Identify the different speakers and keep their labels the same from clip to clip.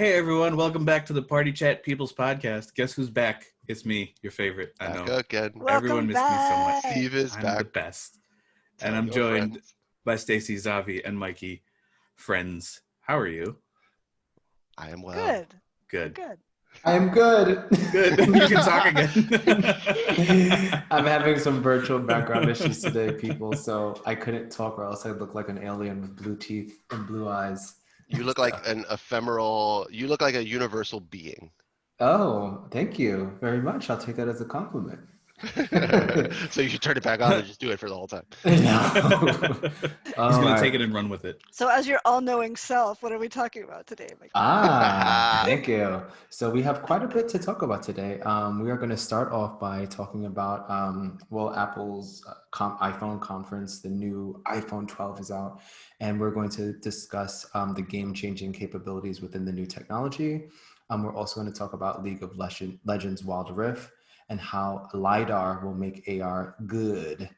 Speaker 1: Hey everyone, welcome back to the Party Chat People's Podcast. Guess who's back? It's me, your favorite. I know.
Speaker 2: Back again.
Speaker 1: Everyone
Speaker 3: Welcome
Speaker 1: missed me so much.
Speaker 3: back.
Speaker 2: Steve is
Speaker 1: I'm
Speaker 2: back.
Speaker 1: the best.
Speaker 2: Tell
Speaker 1: And I'm
Speaker 2: your
Speaker 1: joined
Speaker 2: friends.
Speaker 1: by Stacy, Zavi, and Mikey. Friends, how are you?
Speaker 2: I am well.
Speaker 3: Good.
Speaker 1: Good.
Speaker 3: Good.
Speaker 4: I am good.
Speaker 1: Good. You can talk again.
Speaker 4: I'm having some virtual background issues today, people, so I couldn't talk or else I'd look like an alien with blue teeth and blue eyes.
Speaker 2: You look like an ephemeral, you look like a universal being.
Speaker 4: Oh, thank you very much. I'll take that as a compliment.
Speaker 2: So you should turn it back on and just do it for the whole time.
Speaker 4: No.
Speaker 1: He's going to take it and run with it.
Speaker 3: So as your all-knowing self, what are we talking about today, Mike?
Speaker 4: Thank you. So we have quite a bit to talk about today. We are going to start off by talking about, Apple's iPhone conference. The new iPhone 12 is out, and we're going to discuss the game-changing capabilities within the new technology. We're also going to talk about League of Legends Wild Rift and how LiDAR will make AR good.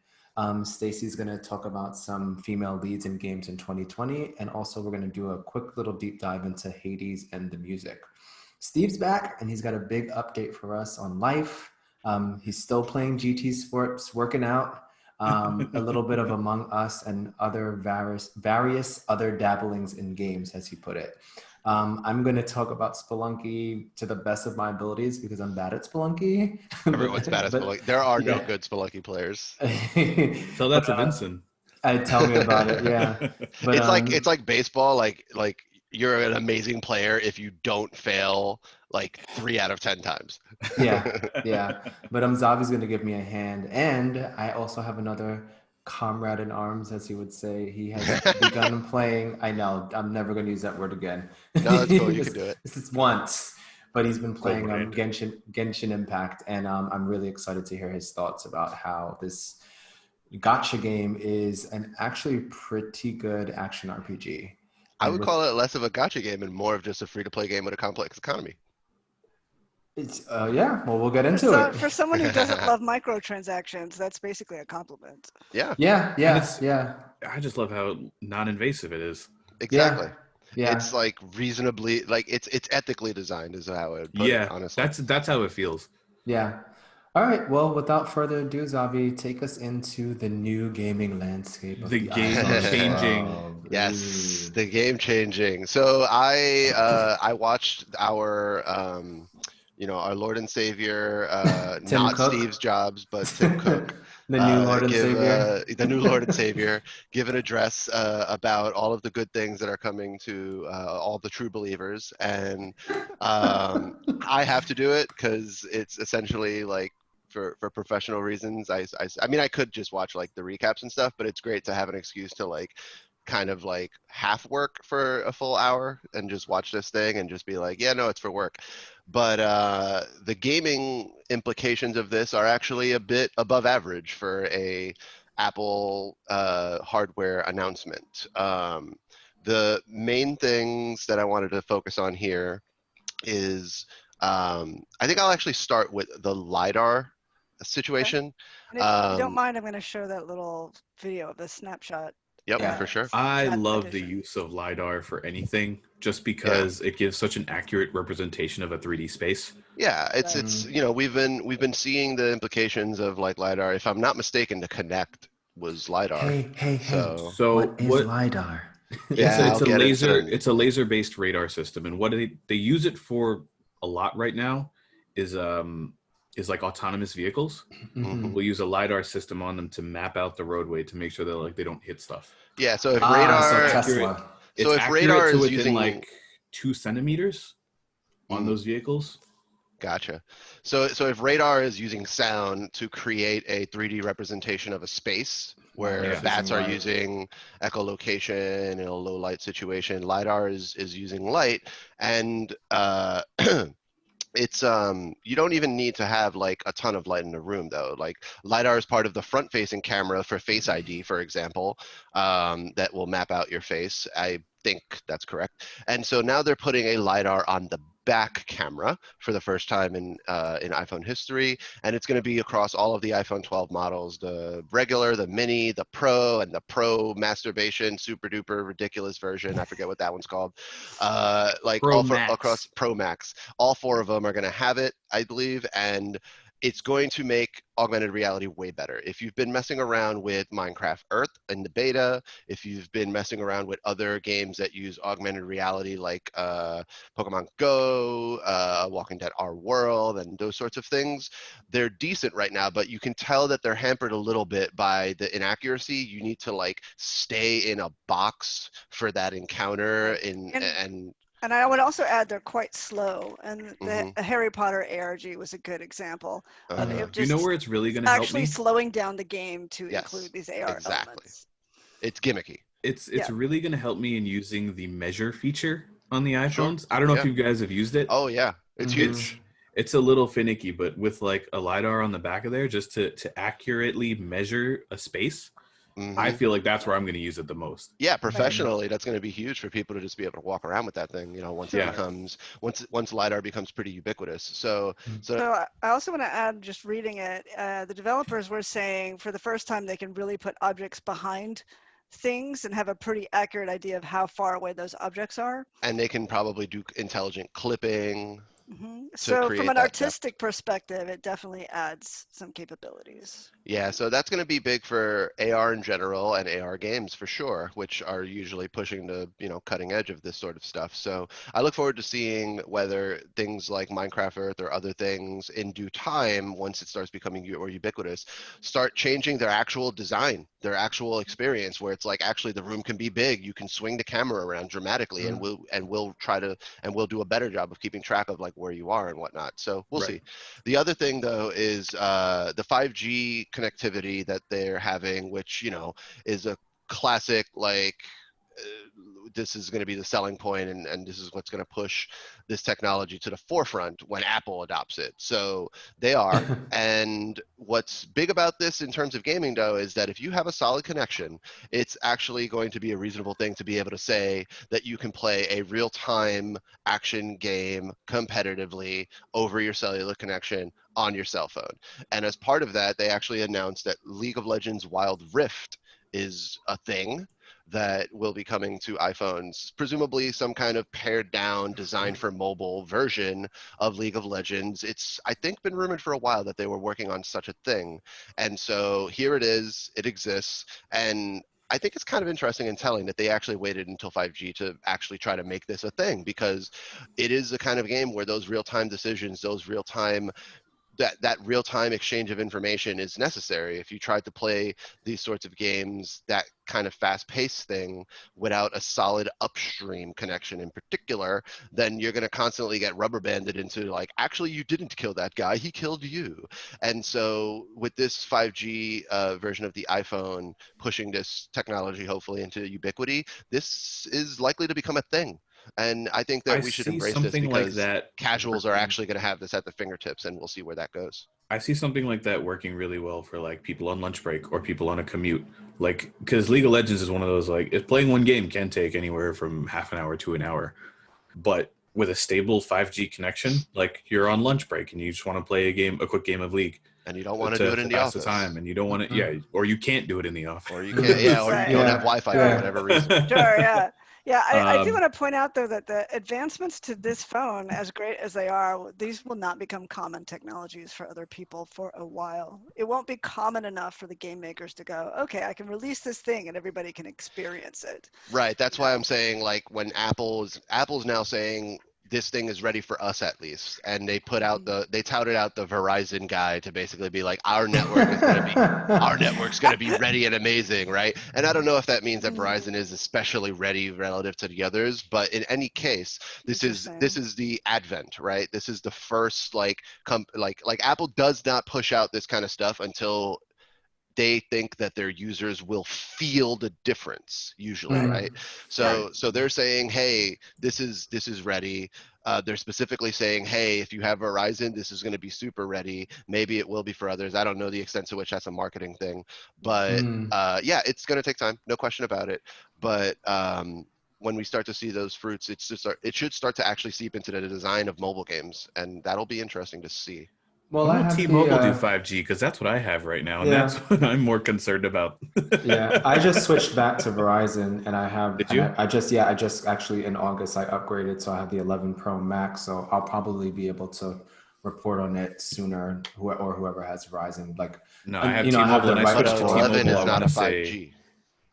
Speaker 4: Stacy's going to talk about some female leads in games in 2020, and also we're going to do a quick little deep dive into Hades and the music. Steve's back, and he's got a big update for us on life. He's still playing GT Sports, working out, a little bit of Among Us and other various other dabblings in games, as he put it. I'm going to talk about Spelunky to the best of my abilities because I'm bad at Spelunky.
Speaker 2: Everyone's bad at Spelunky. There are no good Spelunky players.
Speaker 1: Tell that to Vincent.
Speaker 4: Tell me about it, yeah. But,
Speaker 2: it's like baseball. Like you're an amazing player if you don't fail like 3 out of 10 times.
Speaker 4: Yeah. But Zavi's going to give me a hand, and I also have another comrade in arms, as he would say. He has begun playing. I know, I'm never going to use that word again.
Speaker 2: No, that's cool. You can do it.
Speaker 4: This is once, but he's been playing Genshin Impact, and I'm really excited to hear his thoughts about how this gacha game is an actually pretty good action RPG.
Speaker 2: I would call it less of a gacha game and more of just a free-to-play game with a complex economy.
Speaker 4: It's well, we'll get into it.
Speaker 3: For someone who doesn't love microtransactions, that's basically a compliment.
Speaker 2: Yeah.
Speaker 1: I just love how non-invasive it is.
Speaker 2: Exactly.
Speaker 4: Yeah.
Speaker 2: It's like reasonably, like it's ethically designed is how I would put it, honestly.
Speaker 1: That's how it feels.
Speaker 4: Yeah. All right. Well, without further ado, Zavi, take us into the new gaming landscape.
Speaker 1: The game changing.
Speaker 2: Yes, the game changing. So I watched our our Lord and Savior, not
Speaker 4: Cook.
Speaker 2: Steve's Jobs, but Tim Cook.
Speaker 4: The new Lord and Savior.
Speaker 2: The new Lord and Savior give an address about all of the good things that are coming to all the true believers. And I have to do it because it's essentially like for professional reasons. I mean, I could just watch like the recaps and stuff, but it's great to have an excuse to like kind of like half work for a full hour and just watch this thing and just be like, yeah, no, it's for work. But the gaming implications of this are actually a bit above average for a Apple hardware announcement. The main things that I wanted to focus on here is I think I'll actually start with the LiDAR situation.
Speaker 3: And if you don't mind, I'm going to show that little video of the snapshot.
Speaker 2: Yep, for sure.
Speaker 1: I love the use of LiDAR for anything just because it gives such an accurate representation of a 3D space.
Speaker 2: Yeah, it's we've been seeing the implications of like LiDAR. If I'm not mistaken, the Kinect was LiDAR.
Speaker 4: Hey.
Speaker 1: So
Speaker 4: what is LiDAR?
Speaker 1: It's a laser-based radar system, and what they use it for a lot right now is like autonomous vehicles.
Speaker 2: Mm-hmm.
Speaker 1: We'll use a LiDAR system on them to map out the roadway to make sure that they don't hit stuff.
Speaker 2: Yeah, so if radar,
Speaker 1: if radar is using like 2 centimeters on those vehicles.
Speaker 2: Gotcha. So if radar is using sound to create a 3D representation of a space where bats are using echolocation in a low light situation, LiDAR is using light, and it's you don't even need to have like a ton of light in the room though. Like LiDAR is part of the front facing camera for Face ID, for example, that will map out your face. I think that's correct. And so now they're putting a LiDAR on the back camera for the first time in iPhone history, and it's going to be across all of the iPhone 12 models: the regular, the mini, the Pro, and the Pro masturbation super duper ridiculous version. I forget what that one's called. Like
Speaker 1: Pro
Speaker 2: all for,
Speaker 1: Max.
Speaker 2: across Pro Max, all 4 of them are going to have it, I believe, and it's going to make augmented reality way better. If you've been messing around with Minecraft Earth in the beta, if you've been messing around with other games that use augmented reality like Pokemon Go, Walking Dead Our World, and those sorts of things, they're decent right now, but you can tell that they're hampered a little bit by the inaccuracy. You need to like stay in a box for that encounter
Speaker 3: And I would also add they're quite slow. And the
Speaker 2: Mhm.
Speaker 3: Harry Potter ARG was a good example of it
Speaker 1: You know
Speaker 3: just
Speaker 1: where it's really going to help
Speaker 3: actually
Speaker 1: me?
Speaker 3: slowing down the game to
Speaker 2: Yes,
Speaker 3: include these AR
Speaker 2: exactly.
Speaker 3: elements.
Speaker 2: It's gimmicky.
Speaker 1: It's
Speaker 3: Yeah.
Speaker 1: really going to help me in using the measure feature on the
Speaker 2: Sure.
Speaker 1: iPhones. I don't know if
Speaker 2: Yeah.
Speaker 1: you guys have used it.
Speaker 2: Oh yeah, it's huge.
Speaker 1: It's a little finicky, but with like a LiDAR on the back of there, just to accurately measure a space, I
Speaker 2: Mhm.
Speaker 1: feel like that's where I'm going to use it the most.
Speaker 2: Yeah, professionally, that's going to be huge for people to just be able to walk around with that thing. Once it
Speaker 1: Yeah.
Speaker 2: becomes once LiDAR becomes pretty ubiquitous. So
Speaker 3: So I also want to add, just reading it, the developers were saying for the first time they can really put objects behind things and have a pretty accurate idea of how far away those objects are.
Speaker 2: and they can probably do intelligent clipping.
Speaker 3: So from
Speaker 2: create
Speaker 3: an
Speaker 2: that depth.
Speaker 3: artistic perspective, it definitely adds some capabilities.
Speaker 2: Yeah, so that's going to be big for AR in general and AR games for sure, which are usually pushing the cutting edge of this sort of stuff. So I look forward to seeing whether things like Minecraft Earth or other things in due time, once it starts becoming more ubiquitous, start changing their actual design, their actual experience, where it's like actually the room can be big, you can swing the camera around dramatically, and we'll do a better job of keeping track of like where you are and whatnot. So we'll see. The other thing though is the 5G connectivity that they're having, which is a classic like this is going to be the selling point, and this is what's going to push this technology to the forefront when Apple adopts it. So they are. And what's big about this in terms of gaming, though, is that if you have a solid connection, it's actually going to be a reasonable thing to be able to say that you can play a real-time action game competitively over your cellular connection on your cell phone. And as part of that, they actually announced that League of Legends Wild Rift is a thing that will be coming to iPhones, presumably some kind of pared down, designed for mobile version of League of Legends. It's, I think, been rumored for a while that they were working on such a thing. And so here it is, it exists. And I think it's kind of interesting and telling that they actually waited until 5G to actually try to make this a thing, because it is the kind of game where those real-time decisions, those real-time that real-time exchange of information is necessary. If you tried to play these sorts of games, that kind of fast-paced thing, without a solid upstream connection in particular, then you're going to constantly get rubber banded into like, actually you didn't kill that guy, he killed you. And so with this 5G version of the iPhone pushing this technology hopefully into ubiquity, this is likely to become a thing. And I think that we should embrace this, because casuals are actually going to have this at the fingertips, and we'll see where that goes.
Speaker 1: I see something like that working really well for like people on lunch break or people on a commute. Like, because League of Legends is one of those, like, if playing one game can take anywhere from half an hour to an hour, but with a stable 5G connection, like you're on lunch break and you just want to play a quick game of League.
Speaker 2: And you don't want to do it in the
Speaker 1: pass
Speaker 2: office.
Speaker 1: the time, and you don't want to, or you can't do it in the office.
Speaker 2: Or you can't, or you don't have Wi-Fi for whatever reason.
Speaker 3: Sure, yeah. Yeah, I do want to point out, though, that the advancements to this phone, as great as they are, these will not become common technologies for other people for a while. It won't be common enough for the game makers to go, okay, I can release this thing and everybody can experience it.
Speaker 2: Right. That's why I'm saying, like, when Apple's now saying this thing is ready for us at least, and they put out they touted out the Verizon guy to basically be like, our network's going to be ready and amazing, right? And I don't know if that means that Verizon is especially ready relative to the others, but in any case, this is the advent, right? This is the first like Apple does not push out this kind of stuff until they think that their users will feel the difference usually, right? So they're saying, hey, this is ready. They're specifically saying, hey, if you have Verizon, this is going to be super ready. Maybe it will be for others. I don't know the extent to which that's a marketing thing, but yeah, it's going to take time, no question about it. But when we start to see those fruits, it should start to actually seep into the design of mobile games, and that'll be interesting to see.
Speaker 4: Well,
Speaker 1: When
Speaker 4: I
Speaker 1: will
Speaker 4: have
Speaker 1: T-Mobile do
Speaker 4: the
Speaker 1: 5G? Because that's what I have right now, and
Speaker 4: yeah.
Speaker 1: that's what I'm more concerned about.
Speaker 4: Yeah, I just switched back to Verizon, and I have,
Speaker 1: Did
Speaker 4: and
Speaker 1: you?
Speaker 4: I just actually in August I upgraded, so I have the 11 Pro Max, so I'll probably be able to report on it sooner, or whoever has Verizon, like,
Speaker 1: No, I
Speaker 4: and
Speaker 1: have
Speaker 4: I have
Speaker 1: T-Mobile,
Speaker 4: the
Speaker 1: and I
Speaker 2: But
Speaker 1: switched to
Speaker 4: repertoire.
Speaker 2: 11
Speaker 1: T-Mobile.
Speaker 2: is
Speaker 1: I
Speaker 4: Yeah.
Speaker 2: not
Speaker 1: want
Speaker 2: a
Speaker 1: to say
Speaker 2: 5G.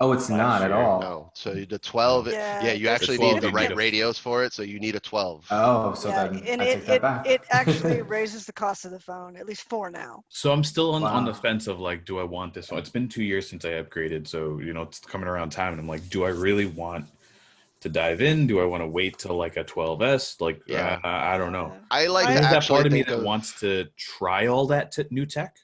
Speaker 4: Oh, it's
Speaker 1: last
Speaker 4: not at
Speaker 1: year.
Speaker 4: all.
Speaker 2: No. So the 12,
Speaker 3: Yeah,
Speaker 2: you
Speaker 3: it's
Speaker 2: actually
Speaker 1: 12
Speaker 2: need the
Speaker 1: you
Speaker 2: right
Speaker 1: need a
Speaker 2: radios for it, so you need a 12.
Speaker 4: Oh, so
Speaker 3: yeah,
Speaker 4: then
Speaker 3: and
Speaker 4: I take that back.
Speaker 3: it actually raises the cost of the phone, at least for now.
Speaker 1: So I'm still on the
Speaker 4: Wow.
Speaker 1: fence of like, do I want this one? It's been 2 years since I upgraded, so it's coming around time, and I'm like, do I really want to dive in? Do I want to wait till like a 12S? Like,
Speaker 2: Yeah.
Speaker 1: I don't know.
Speaker 2: I like
Speaker 3: I-
Speaker 2: to
Speaker 1: There's that
Speaker 2: actually
Speaker 1: part of me
Speaker 2: think
Speaker 1: that
Speaker 2: of
Speaker 1: wants to try all that new tech,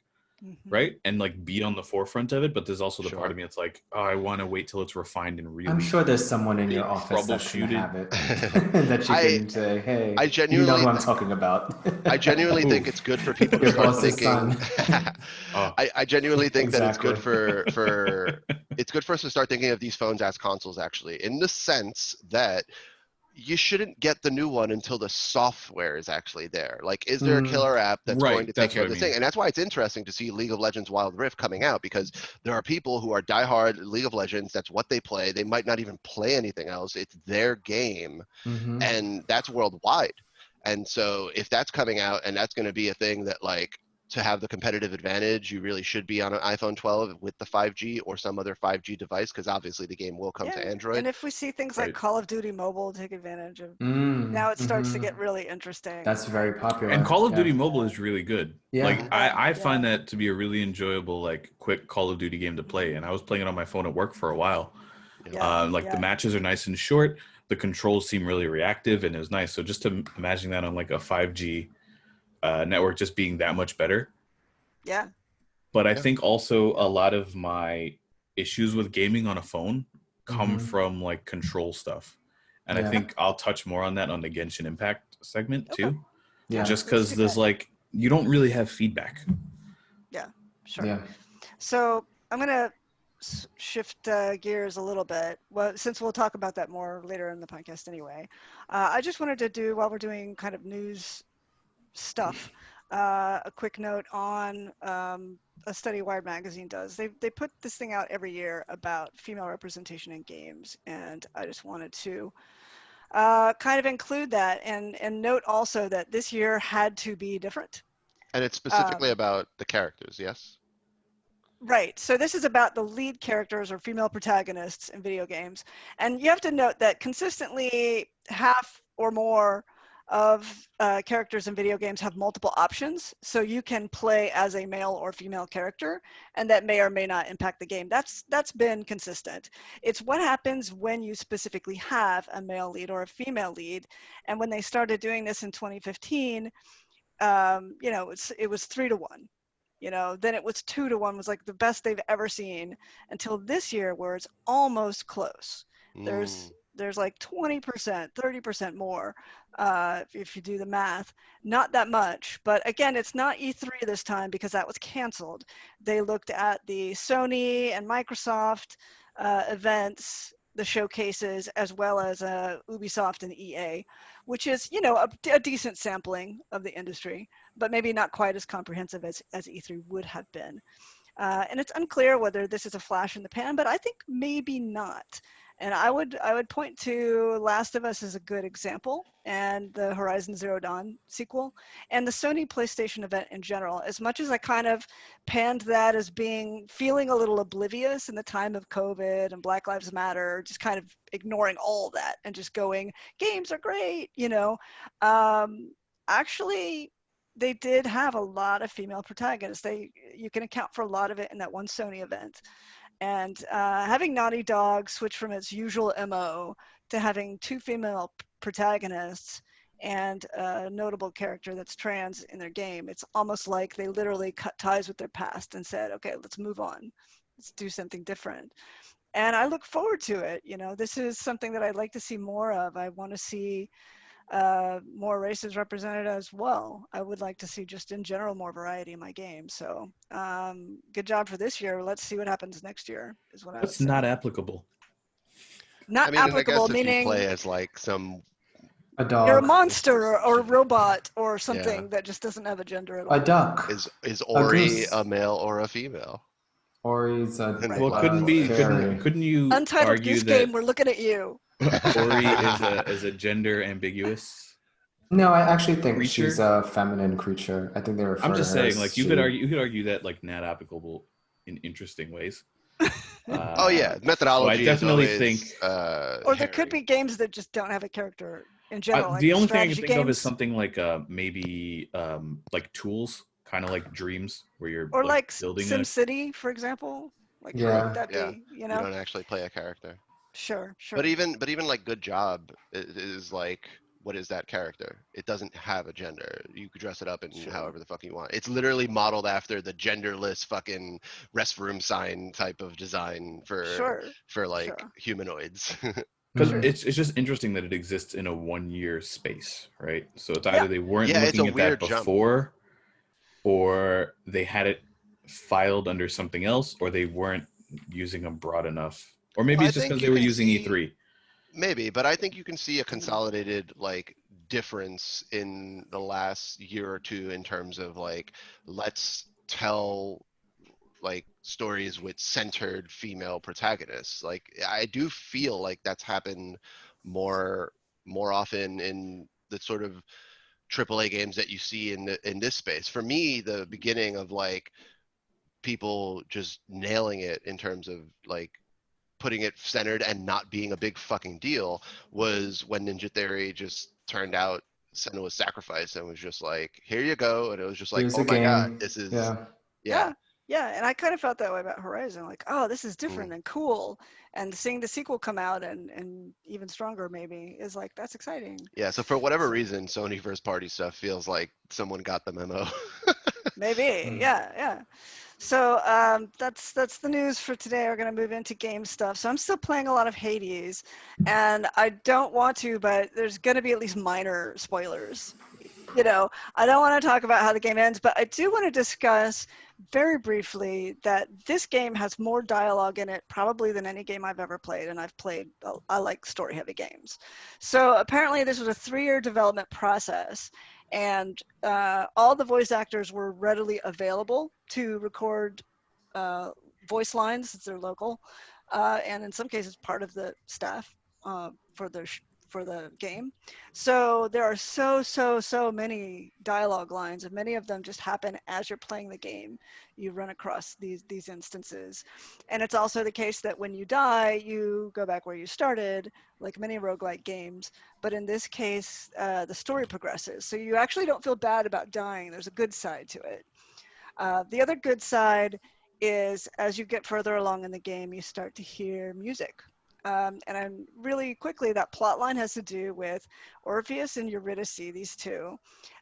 Speaker 3: Mhm.
Speaker 1: right? And like be on the forefront of it. But there's also the part
Speaker 2: Sure.
Speaker 1: of me that's like, oh, I want to wait till it's refined and really.
Speaker 4: I'm sure there's someone in your office that can
Speaker 1: troubleshooted.
Speaker 4: have it that you can say, hey,
Speaker 2: I
Speaker 4: you know
Speaker 2: genuinely
Speaker 4: who I'm talking about.
Speaker 2: I genuinely think
Speaker 1: Ooh.
Speaker 2: it's good for people to
Speaker 4: Your
Speaker 2: start
Speaker 4: boss's
Speaker 2: thinking.
Speaker 4: son.
Speaker 1: Oh,
Speaker 2: I genuinely think that it's good
Speaker 4: Exactly.
Speaker 2: for it's good for us to start thinking of these phones as consoles, actually, in the sense that you shouldn't get the new one until the software is actually there. Like, is there a killer app that's going to
Speaker 1: right.
Speaker 2: take
Speaker 1: That's
Speaker 2: care
Speaker 1: what
Speaker 2: of
Speaker 1: I
Speaker 2: this
Speaker 1: mean.
Speaker 2: thing? And that's why it's interesting to see League of Legends Wild Rift coming out, because there are people who are diehard League of Legends. That's what they play. They might not even play anything else. It's their game,
Speaker 4: Mm-hmm.
Speaker 2: and that's worldwide. And so if that's coming out and that's going to be a thing that, like, to have the competitive advantage, you really should be on an iPhone 12 with the 5G or some other 5G device, because obviously the game will come to
Speaker 3: And
Speaker 2: Android.
Speaker 3: if we see things like
Speaker 1: Right.
Speaker 3: Call of Duty Mobile take advantage of,
Speaker 4: Mm,
Speaker 3: now it starts to
Speaker 4: mhm.
Speaker 3: get really interesting.
Speaker 4: That's very
Speaker 3: and-
Speaker 4: popular.
Speaker 1: And Call of
Speaker 4: Yeah.
Speaker 1: Duty Mobile is really good.
Speaker 4: Yeah.
Speaker 1: Like I
Speaker 3: Yeah.
Speaker 1: find that to be a really enjoyable, like quick Call of Duty game to play. And I was playing it on my phone at work for a while.
Speaker 3: Yeah.
Speaker 1: Like the matches are nice and short. The controls seem really reactive, and it was nice. So just to imagine that on like a 5G network, just being that much better.
Speaker 3: Yeah.
Speaker 1: But I
Speaker 2: Yeah.
Speaker 1: think also a lot of my issues with gaming on a phone come
Speaker 4: Mhm.
Speaker 1: from like control stuff. And
Speaker 4: Yeah.
Speaker 1: I think I'll touch more on that on the Genshin Impact segment
Speaker 3: Okay.
Speaker 1: too.
Speaker 4: Yeah.
Speaker 1: Just
Speaker 3: Let's
Speaker 1: because
Speaker 3: do
Speaker 1: there's
Speaker 3: that.
Speaker 1: like, you don't really have feedback.
Speaker 3: Sure.
Speaker 4: Yeah.
Speaker 3: So I'm going to shift gears a little bit. Well, since we'll talk about that more later in the podcast anyway, I just wanted to do, while we're doing kind of news stuff, a quick note on a study Wired Magazine does. They put this thing out every year about female representation in games, and I just wanted to kind of include that and note also that this year had to be different.
Speaker 2: And it's specifically about the characters, yes?
Speaker 3: Right. So this is about the lead characters or female protagonists in video games. And you have to note that consistently half or more of characters in video games have multiple options. So you can play as a male or female character, and that may or may not impact the game. That's been consistent. It's what happens when you specifically have a male lead or a female lead. And when they started doing this in 2015, it was 3-1. Then it was 2-1, was like the best they've ever seen, until this year where it's almost close. There's like 20%, 30% more if you do the math. Not that much, but again, it's not E3 this time because that was canceled. They looked at the Sony and Microsoft events, the showcases, as well as Ubisoft and EA, which is, a decent sampling of the industry, but maybe not quite as comprehensive as E3 would have been. And it's unclear whether this is a flash in the pan, but I think maybe not. And I would point to Last of Us as a good example, and the Horizon Zero Dawn sequel, and the Sony PlayStation event in general. As much as I kind of panned that as feeling a little oblivious in the time of COVID and Black Lives Matter, just kind of ignoring all that and just going, games are great, actually, they did have a lot of female protagonists. You can account for a lot of it in that one Sony event. And having Naughty Dog switch from its usual MO to having 2 female protagonists and a notable character that's trans in their game, it's almost like they literally cut ties with their past and said, okay, let's move on. Let's do something different. And I look forward to it. This is something that I'd like to see more of. I want to see more races represented as well. I would like to see, just in general, more variety in my game. So good job for this year. Let's see what happens next year, is what I would
Speaker 1: That's
Speaker 3: say.
Speaker 1: not applicable.
Speaker 3: Not
Speaker 2: I mean, and I
Speaker 3: applicable,
Speaker 2: guess if you
Speaker 3: meaning
Speaker 2: play as like some,
Speaker 4: A
Speaker 3: you're a
Speaker 4: dog.
Speaker 3: monster or a robot or
Speaker 2: yeah,
Speaker 3: something that just doesn't have a gender at
Speaker 4: A
Speaker 3: all.
Speaker 4: duck.
Speaker 2: is
Speaker 4: A
Speaker 2: Ori
Speaker 4: goose.
Speaker 2: a male or a female?
Speaker 4: Or he's a
Speaker 2: Right.
Speaker 1: Well, couldn't be.
Speaker 4: fairy.
Speaker 1: Couldn't you
Speaker 3: Untitled
Speaker 1: argue
Speaker 3: Goose
Speaker 1: that
Speaker 3: Game, we're looking at you.
Speaker 1: Ori is a gender ambiguous
Speaker 4: No, I actually think she's
Speaker 1: creature?
Speaker 4: a feminine creature. I think they refer
Speaker 1: I'm
Speaker 4: to
Speaker 1: just
Speaker 4: her
Speaker 1: saying,
Speaker 4: as
Speaker 1: like
Speaker 4: she.
Speaker 1: you could argue that like not applicable in interesting ways.
Speaker 2: Oh yeah,
Speaker 1: So I
Speaker 2: methodology is
Speaker 1: definitely think
Speaker 2: always
Speaker 3: Or there could
Speaker 2: hairy.
Speaker 3: be games that just don't have a character in general, like
Speaker 1: the only thing I can
Speaker 3: strategy
Speaker 1: think of is
Speaker 3: games.
Speaker 1: something like maybe like tools, kind of like Dreams, where you're
Speaker 3: Or
Speaker 1: like
Speaker 3: like
Speaker 1: building a.
Speaker 3: SimCity, for example. Like,
Speaker 2: True.
Speaker 3: would
Speaker 4: Yeah.
Speaker 3: that
Speaker 2: Yeah,
Speaker 3: be,
Speaker 2: you don't actually play a character.
Speaker 3: Sure,
Speaker 2: But
Speaker 3: sure.
Speaker 2: even like Good Job is like, what is that character? It doesn't have a gender. You could dress it up in
Speaker 3: Sure.
Speaker 2: however the fuck you want. It's literally modeled after the genderless fucking restroom sign type of design
Speaker 3: Sure,
Speaker 2: for like
Speaker 3: sure.
Speaker 2: humanoids.
Speaker 1: Because
Speaker 3: Sure.
Speaker 1: it's just interesting that it exists in a 1 year space, right? So it's
Speaker 3: Yeah.
Speaker 1: either they weren't
Speaker 2: Yeah, it's a
Speaker 1: looking at that
Speaker 2: weird jump.
Speaker 1: before, or they had it filed under something else, or they weren't using them broad enough, or maybe
Speaker 2: Well, I
Speaker 1: it's just
Speaker 2: think
Speaker 1: because
Speaker 2: you
Speaker 1: they were
Speaker 2: can
Speaker 1: using
Speaker 2: see-
Speaker 1: E3.
Speaker 2: Maybe, but I think you can see a consolidated like difference in the last year or two in terms of like, let's tell like stories with centered female protagonists. Like I do feel like that's happened more often in the sort of AAA games that you see in this space. For me, the beginning of like people just nailing it in terms of like putting it centered and not being a big fucking deal was when Ninja Theory just turned out Senua's Sacrifice and was just like, here you go. And it was just like,
Speaker 4: Here's
Speaker 2: oh
Speaker 4: a
Speaker 2: my God,
Speaker 4: game.
Speaker 2: this is,
Speaker 4: Yeah.
Speaker 2: yeah.
Speaker 3: Yeah, and I kind of felt that way about Horizon. Like, oh, this is different and cool. And seeing the sequel come out and even stronger maybe is like, that's exciting.
Speaker 2: Yeah, so for whatever
Speaker 3: So-
Speaker 2: reason, Sony first party stuff feels like someone got the memo.
Speaker 3: Maybe, yeah. So that's the news for today. We're going to move into game stuff. So I'm still playing a lot of Hades, and I don't want to, but there's going to be at least minor spoilers. You know, I don't want to talk about how the game ends, but I do want to discuss very briefly that this game has more dialogue in it probably than any game I've ever played, and I like story-heavy games. So apparently this was a 3-year development process, and all the voice actors were readily available to record voice lines since they're local, and in some cases part of the staff for the game. So there are so many dialogue lines, and many of them just happen as you're playing the game. You run across these instances. And it's also the case that when you die, you go back where you started, like many roguelike games. But in this case, the story progresses. So you actually don't feel bad about dying. There's a good side to it. The other good side is as you get further along in the game, you start to hear music. And really quickly, that plot line has to do with Orpheus and Eurydice, these two.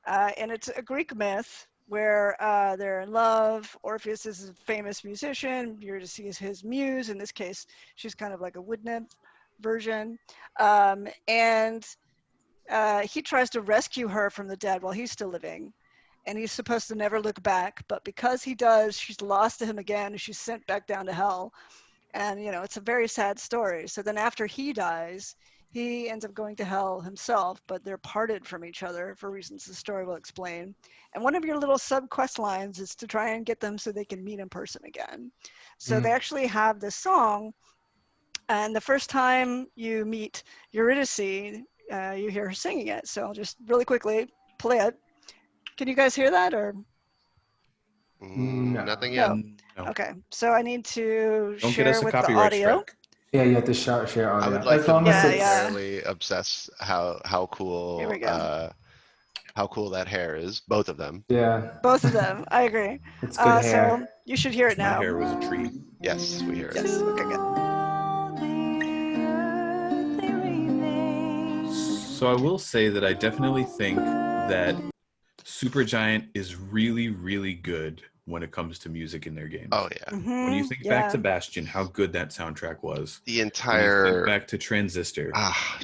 Speaker 3: And it's a Greek myth where they're in love. Orpheus is a famous musician. Eurydice is his muse. In this case, she's kind of like a wood nymph version. And he tries to rescue her from the dead while he's still living. And he's supposed to never look back. But because he does, she's lost to him again, and she's sent back down to hell. And, it's a very sad story. So then after he dies, he ends up going to hell himself, but they're parted from each other for reasons the story will explain. And one of your little sub-quest lines is to try and get them so they can meet in person again. So they actually have this song, and the first time you meet Eurydice, you hear her singing it. So I'll just really quickly play it. Can you guys hear that, or?
Speaker 4: No.
Speaker 2: Nothing yet.
Speaker 1: No.
Speaker 3: Okay, so I need to
Speaker 1: Don't get
Speaker 3: share
Speaker 1: us a
Speaker 3: with the
Speaker 1: copyright
Speaker 3: audio.
Speaker 1: strike.
Speaker 4: Yeah, you have to share audio.
Speaker 2: I would like
Speaker 4: As
Speaker 2: to
Speaker 4: long as it's
Speaker 2: momentarily obsess how cool
Speaker 3: Here we go.
Speaker 2: how cool that hair is. Both of them.
Speaker 4: yeah,
Speaker 3: Both of them, I agree.
Speaker 4: it's good hair.
Speaker 3: So you should hear it
Speaker 1: My
Speaker 3: now.
Speaker 1: hair was a tree.
Speaker 2: Yes, we hear it.
Speaker 3: Yes, okay, good.
Speaker 1: So I will say that I definitely think that Supergiant is really, really good when it comes to music in their games.
Speaker 2: Oh yeah.
Speaker 1: When you think back to Bastion, how good that soundtrack was.
Speaker 2: The
Speaker 1: When you
Speaker 2: entire
Speaker 1: think back to Transistor,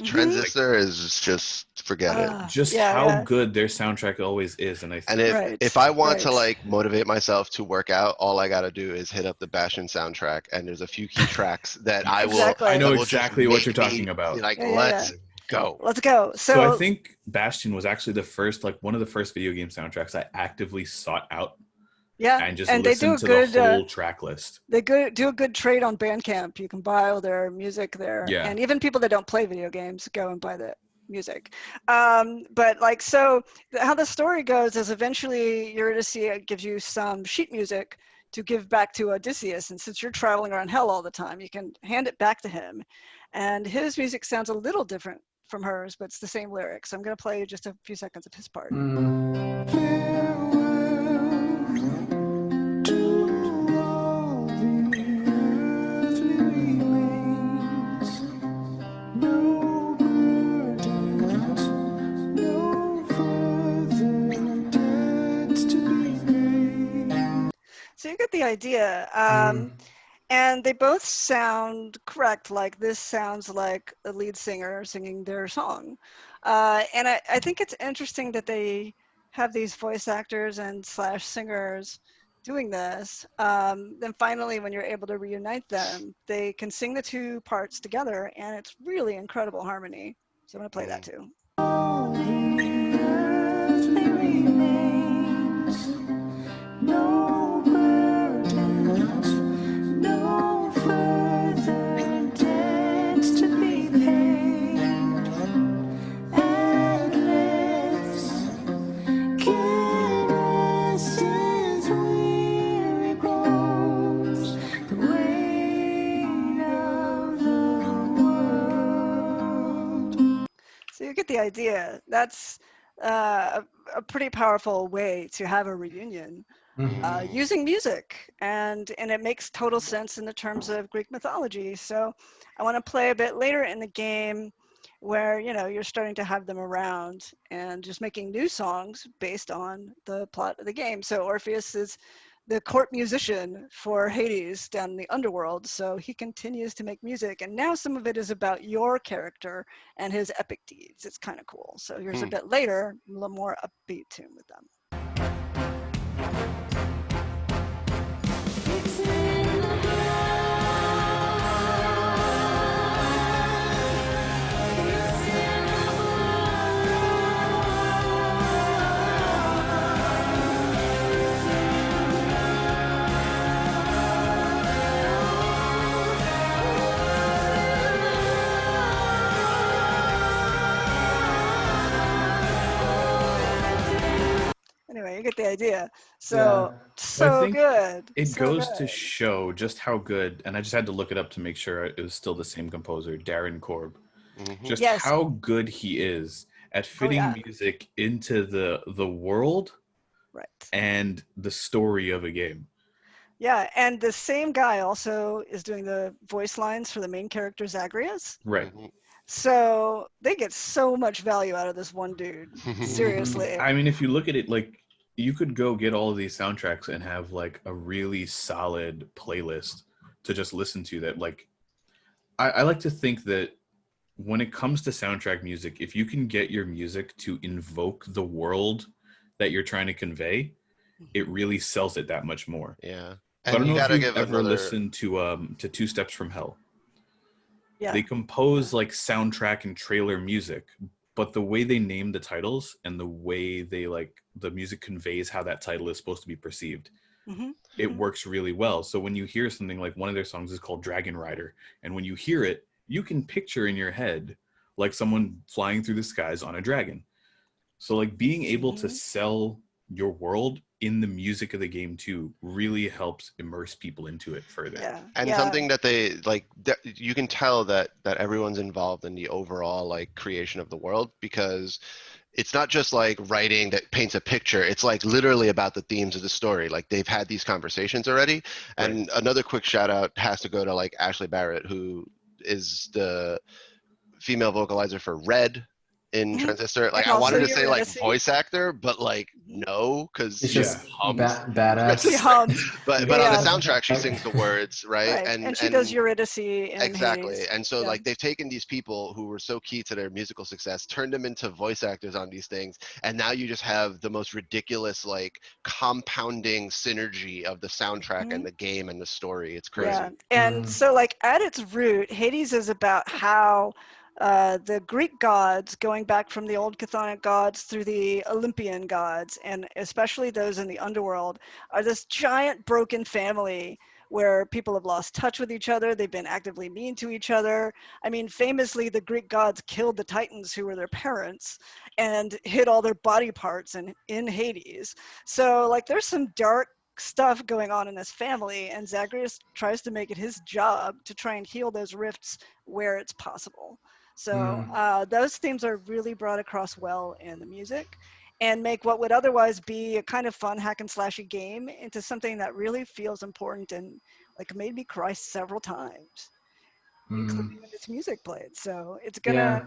Speaker 2: Transistor is just forget it.
Speaker 1: just how good their soundtrack always is. And I think,
Speaker 2: And if I want to like motivate myself to work out, all I got to do is hit up the Bastion soundtrack, and there's a few key tracks that I will.
Speaker 1: I know
Speaker 2: that will
Speaker 1: exactly
Speaker 2: just
Speaker 1: what you're
Speaker 2: make
Speaker 1: talking
Speaker 2: me,
Speaker 1: about.
Speaker 2: Like, let's go.
Speaker 3: Let's go.
Speaker 1: So I think Bastion was actually the first, like one of the first video game soundtracks I actively sought out.
Speaker 3: Yeah,
Speaker 1: and just
Speaker 3: and
Speaker 1: listen to the whole track list.
Speaker 3: They do a good trade on Bandcamp. You can buy all their music there, and even people that don't play video games go and buy the music. But like, so how the story goes is eventually Eurydice gives you some sheet music to give back to Odysseus, and since you're traveling around hell all the time, you can hand it back to him, and his music sounds a little different from hers, but it's the same lyrics. I'm going to play just a few seconds of his part. So you get the idea. And they both sound correct. Like this sounds like a lead singer singing their song. And I think it's interesting that they have these voice actors and / singers doing this. Then finally, when you're able to reunite them, they can sing the two parts together, and it's really incredible harmony. So I'm going to play that too. So you get the idea. That's a pretty powerful way to have a reunion using music, and it makes total sense in the terms of Greek mythology. So I want to play a bit later in the game where you're starting to have them around and just making new songs based on the plot of the game. So Orpheus is the court musician for Hades down in the underworld, so he continues to make music, and now some of it is about your character and his epic deeds. It's kind of cool. So here's a bit later, a little more upbeat tune with them. Anyway, you get the idea. So good.
Speaker 1: It goes to show just how good, and I just had to look it up to make sure it was still the same composer, Darren Korb. Just how good he is at fitting music into the world and the story of a game.
Speaker 3: Yeah, and the same guy also is doing the voice lines for the main character, Zagreus.
Speaker 1: Right.
Speaker 3: So they get so much value out of this one dude. Seriously.
Speaker 1: I mean, if you look at it, like, you could go get all of these soundtracks and have like a really solid playlist to just listen to that. Like, I like to think that when it comes to soundtrack music, if you can get your music to invoke the world that you're trying to convey, it really sells it that much more.
Speaker 2: Yeah.
Speaker 1: So I don't know if you've ever listened to Two Steps from Hell.
Speaker 3: Yeah.
Speaker 1: They compose like soundtrack and trailer music, but the way they name the titles and the way they the music conveys how that title is supposed to be perceived, it works really well. So when you hear something like one of their songs is called Dragon Rider, and when you hear it, you can picture in your head like someone flying through the skies on a dragon. So like being able to sell your world in the music of the game too really helps immerse people into it further.
Speaker 3: Yeah.
Speaker 2: And something that they you can tell that everyone's involved in the overall like creation of the world, because it's not just like writing that paints a picture. It's like literally about the themes of the story. Like they've had these conversations already. And another quick shout out has to go to like Ashley Barrett, who is the female vocalizer for Red in Transistor. Like
Speaker 3: And
Speaker 2: I wanted
Speaker 3: also
Speaker 2: to say like
Speaker 3: Eurydice.
Speaker 2: voice actor, but like no, because
Speaker 4: It's
Speaker 2: she
Speaker 4: just
Speaker 2: hums.
Speaker 3: She
Speaker 4: badass.
Speaker 3: hums.
Speaker 2: But
Speaker 3: Yeah,
Speaker 2: on the
Speaker 3: yeah.
Speaker 2: soundtrack, she sings the words, right?
Speaker 3: Right. And she does Eurydice in
Speaker 2: exactly.
Speaker 3: Hades.
Speaker 2: And so
Speaker 3: Yeah.
Speaker 2: like they've taken these people who were so key to their musical success, turned them into voice actors on these things, and now you just have the most ridiculous like compounding synergy of the soundtrack and the game and the story. It's crazy.
Speaker 3: Yeah, and so like at its root, Hades is about how the Greek gods, going back from the old chthonic gods through the Olympian gods, and especially those in the underworld, are this giant broken family where people have lost touch with each other. They've been actively mean to each other. I mean, famously, the Greek gods killed the Titans, who were their parents, and hid all their body parts in Hades. So like there's some dark stuff going on in this family, and Zagreus tries to make it his job to try and heal those rifts where it's possible. So those themes are really brought across well in the music, and make what would otherwise be a kind of fun hack and slashy game into something that really feels important and like made me cry several times, including when this music played. So it's gonna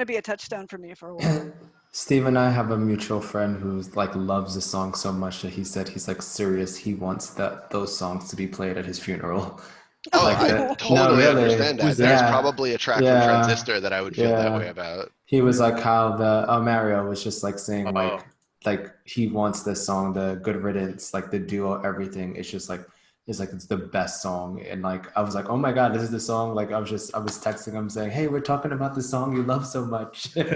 Speaker 3: be a touchstone for me for a while.
Speaker 4: Steve and I have a mutual friend who's like loves the song so much that he said he's like serious. He wants those songs to be played at his funeral.
Speaker 2: Oh,
Speaker 4: Like
Speaker 2: I
Speaker 4: that.
Speaker 2: totally
Speaker 4: No, really.
Speaker 2: understand that.
Speaker 1: Who's
Speaker 2: There's
Speaker 4: Yeah.
Speaker 2: probably a track from
Speaker 4: Yeah.
Speaker 2: Transistor that I would feel that
Speaker 4: Yeah.
Speaker 2: way about.
Speaker 4: He was like how Mario was just like saying like he wants this song, the Good Riddance, like the duo, everything. It's just like it's the best song. And like I was like, oh my God, this is the song. Like I was texting him saying, hey, we're talking about the song you love so much.
Speaker 3: Yeah,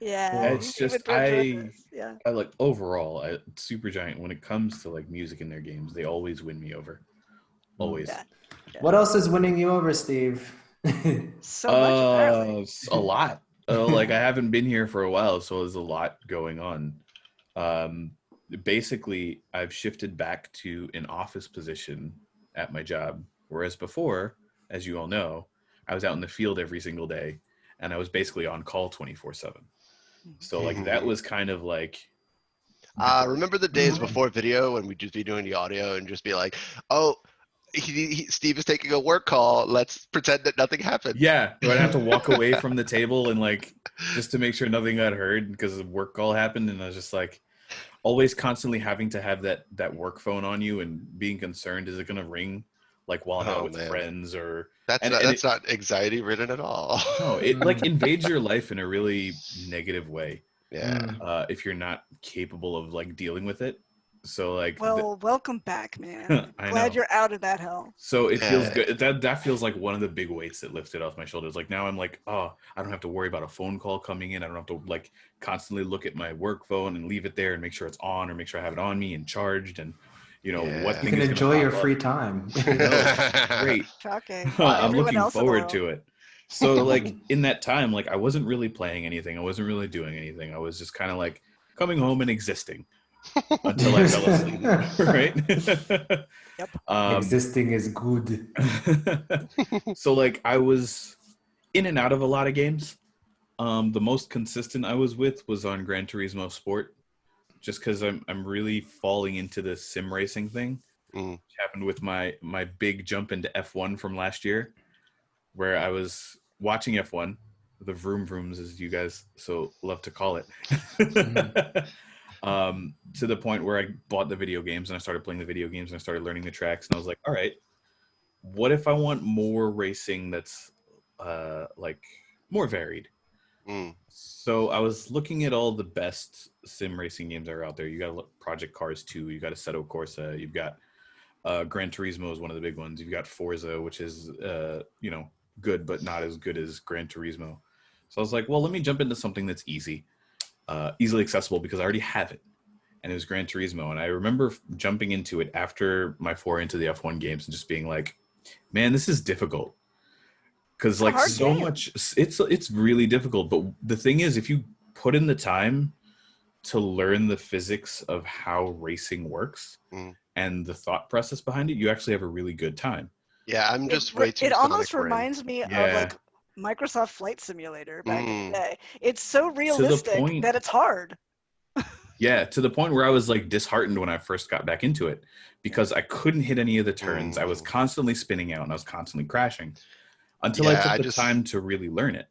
Speaker 1: It's just
Speaker 3: yeah.
Speaker 1: I like overall Supergiant, when it comes to like music in their games, they always win me over. Always.
Speaker 3: Yeah.
Speaker 4: What else is winning you over, Steve?
Speaker 3: So much apparently.
Speaker 1: A lot. Like I haven't been here for a while, so there's a lot going on. Basically, I've shifted back to an office position at my job, whereas before, as you all know, I was out in the field every single day, and I was basically on call 24/7. So like that was kind of like.
Speaker 2: Remember the days before video when we'd just be doing the audio and just be like, oh, Steve is taking a work call. Let's pretend that nothing happened.
Speaker 1: Yeah, I'd have to walk away from the table and like just to make sure nothing got heard because a work call happened, and I was just like always constantly having to have that work phone on you and being concerned, is it going to ring like while I'm out with friends or
Speaker 2: that's not anxiety ridden at all.
Speaker 1: No, it like invades your life in a really negative way.
Speaker 2: Yeah.
Speaker 1: If you're not capable of like dealing with it. So like
Speaker 3: welcome back, man. Glad you're out of that hell.
Speaker 1: So it feels good. That feels like one of the big weights that lifted off my shoulders. Like now I'm like, oh, I don't have to worry about a phone call coming in. I don't have to like constantly look at my work phone and leave it there and make sure it's on or make sure I have it on me and charged, and what
Speaker 4: you can enjoy your free time.
Speaker 1: Great.
Speaker 3: Shocking.
Speaker 1: I'm looking forward to it. So like in that time, like I wasn't really playing anything. I wasn't really doing anything. I was just kind of like coming home and existing. Until I fell asleep, right?
Speaker 3: Yep.
Speaker 4: Existing is good.
Speaker 1: So like I was in and out of a lot of games. The most consistent I was with was on Gran Turismo Sport, just because I'm really falling into the sim racing thing. Which happened with my big jump into F1 from last year, where I was watching F1, the vroom vrooms as you guys so love to call it. To the point where I bought the video games and I started playing the video games and I started learning the tracks, and I was like, all right, what if I want more racing that's like more varied? So I was looking at all the best sim racing games that are out there. You got Project Cars 2, you got Assetto Corsa, you've got Gran Turismo is one of the big ones. You've got Forza, which is good but not as good as Gran Turismo. So I was like, well, let me jump into something that's easily accessible because I already have it. And it was Gran Turismo. And I remember jumping into it after my foray into the F1 games and just being like, man, this is difficult. Because like so much, it's really difficult. But the thing is, if you put in the time to learn the physics of how racing works and the thought process behind it, you actually have a really good time.
Speaker 2: Yeah, I'm just way too.
Speaker 3: It almost reminds me of like Microsoft Flight Simulator back in the day. It's so realistic that it's hard.
Speaker 1: Yeah, to the point where I was like disheartened when I first got back into it because I couldn't hit any of the turns. I was constantly spinning out and I was constantly crashing until I took the time to really learn it.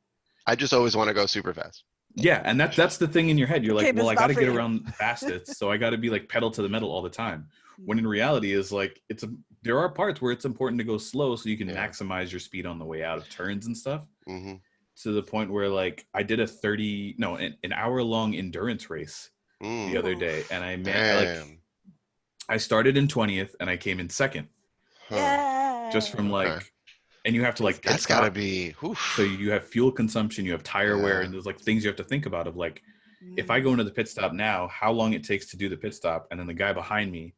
Speaker 2: I just always want to go super fast.
Speaker 1: Yeah, and that's the thing in your head. You're like,
Speaker 3: Game
Speaker 1: well,
Speaker 3: is
Speaker 1: I
Speaker 3: not
Speaker 1: got to
Speaker 3: for
Speaker 1: get
Speaker 3: you.
Speaker 1: around fastest, so I got to be like pedal to the metal all the time. When in reality, is like there are parts where it's important to go slow so you can maximize your speed on the way out of turns and stuff.
Speaker 2: Mm-hmm.
Speaker 1: To the point where like I did an hour-long endurance race the other day, and I started in 20th and I came in second.
Speaker 3: Yeah.
Speaker 1: Just from like, and you have to like pit
Speaker 2: that's
Speaker 1: stop.
Speaker 2: gotta be. Oof.
Speaker 1: So you have fuel consumption, you have tire wear, and there's like things you have to think about of like, if I go into the pit stop now, how long it takes to do the pit stop, and then the guy behind me,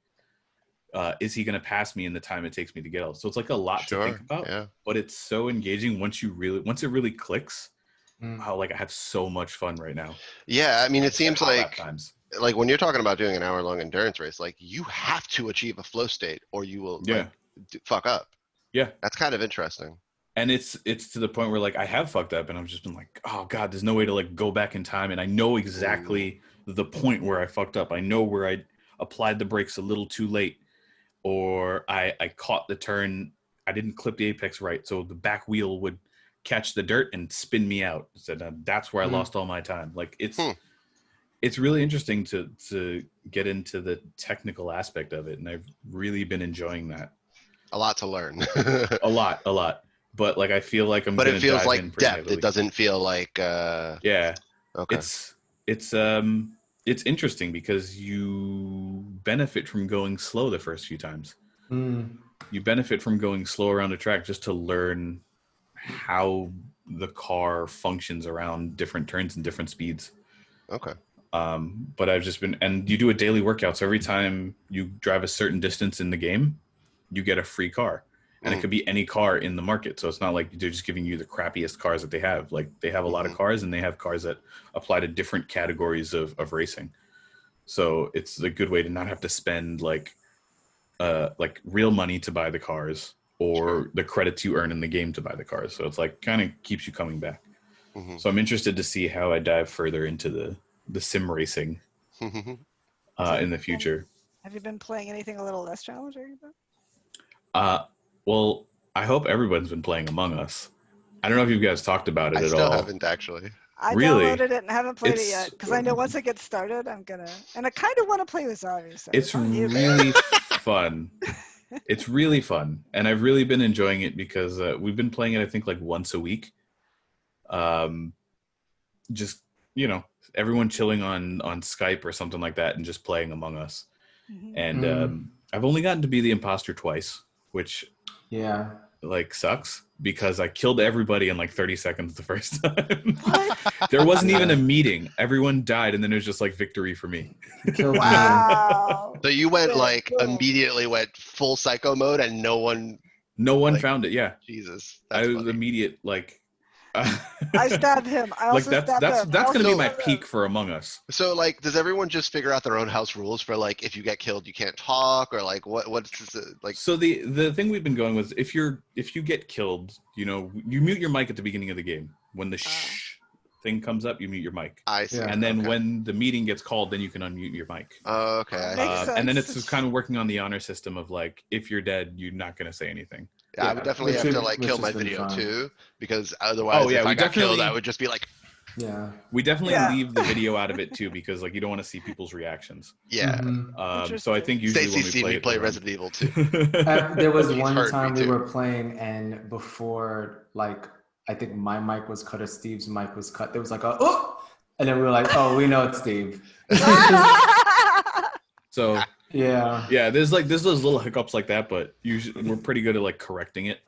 Speaker 1: is he going to pass me in the time it takes me to get out? So it's like a lot to think about, but it's so engaging once it really clicks. How like I have so much fun right now.
Speaker 2: Yeah, I mean, it seems like when you're talking about doing an hour-long endurance race, like you have to achieve a flow state or you will like, fuck up.
Speaker 1: Yeah,
Speaker 2: that's kind of interesting.
Speaker 1: And it's to the point where like I have fucked up and I've just been like, oh God, there's no way to like go back in time. And I know exactly the point where I fucked up. I know where I applied the brakes a little too late, or I caught the turn. I didn't clip the apex right. So the back wheel would catch the dirt and spin me out. So that's where I lost all my time. Like it's really interesting to get into the technical aspect of it. And I've really been enjoying that.
Speaker 2: A lot to learn.
Speaker 1: a lot. But like I feel like
Speaker 2: but it feels like depth. Heavily. It doesn't feel like
Speaker 1: okay. It's interesting because you benefit from going slow the first few times. You benefit from going slow around the track just to learn how the car functions around different turns and different speeds.
Speaker 2: Okay.
Speaker 1: But I've just been, and you do a daily workout. So every time you drive a certain distance in the game, you get a free car. And it could be any car in the market. So it's not like they're just giving you the crappiest cars that they have. Like they have a lot of cars, and they have cars that apply to different categories of racing. So it's a good way to not have to spend like real money to buy the cars or the credits you earn in the game to buy the cars. So it's like kind of keeps you coming back. So I'm interested to see how I dive further into the sim racing in the future.
Speaker 3: Have you been playing anything a little less challenging?
Speaker 1: Well, I hope everyone's been playing Among Us. I don't know if you guys talked about it at all.
Speaker 2: I still haven't actually.
Speaker 3: I downloaded it and haven't played it yet because I know once it gets started, I'm gonna. And I kind of want to play with Zarya. So
Speaker 1: it's really fun. It's really fun, and I've really been enjoying it because we've been playing it. I think like once a week. Just everyone chilling on Skype or something like that, and just playing Among Us. And I've only gotten to be the imposter twice, which like sucks because I killed everybody in like 30 seconds the first time. There wasn't even a meeting. Everyone died, and then it was just like victory for me.
Speaker 3: Wow.
Speaker 2: So you went immediately went full psycho mode, and no one
Speaker 1: found it. Yeah.
Speaker 2: Jesus.
Speaker 1: I was immediate like.
Speaker 3: I stabbed him. I also
Speaker 1: that's gonna be my peak for Among Us.
Speaker 2: So like, does everyone just figure out their own house rules for like if you get killed you can't talk, or like what's like?
Speaker 1: So the thing we've been going with, if you get killed, you mute your mic at the beginning of the game. When the thing comes up, you mute your mic.
Speaker 2: I see.
Speaker 1: And then when the meeting gets called, then you can unmute your mic.
Speaker 2: Okay.
Speaker 1: And then it's kind of working on the honor system of like, if you're dead, you're not gonna say anything.
Speaker 2: Yeah, I would definitely have to like kill my video too, because otherwise if I got killed, I would just be like.
Speaker 1: Yeah. We definitely leave the video out of it too, because like you don't want to see people's reactions.
Speaker 2: Yeah.
Speaker 1: So I think usually
Speaker 2: Stacey
Speaker 1: when we
Speaker 2: play Resident Evil 2.
Speaker 4: There was one time we were playing, and before like I think my mic was cut or Steve's mic was cut, there was like a and then we were like, oh, we know it's Steve.
Speaker 1: So
Speaker 4: yeah,
Speaker 1: there's those little hiccups like that, but usually we're pretty good at like correcting it.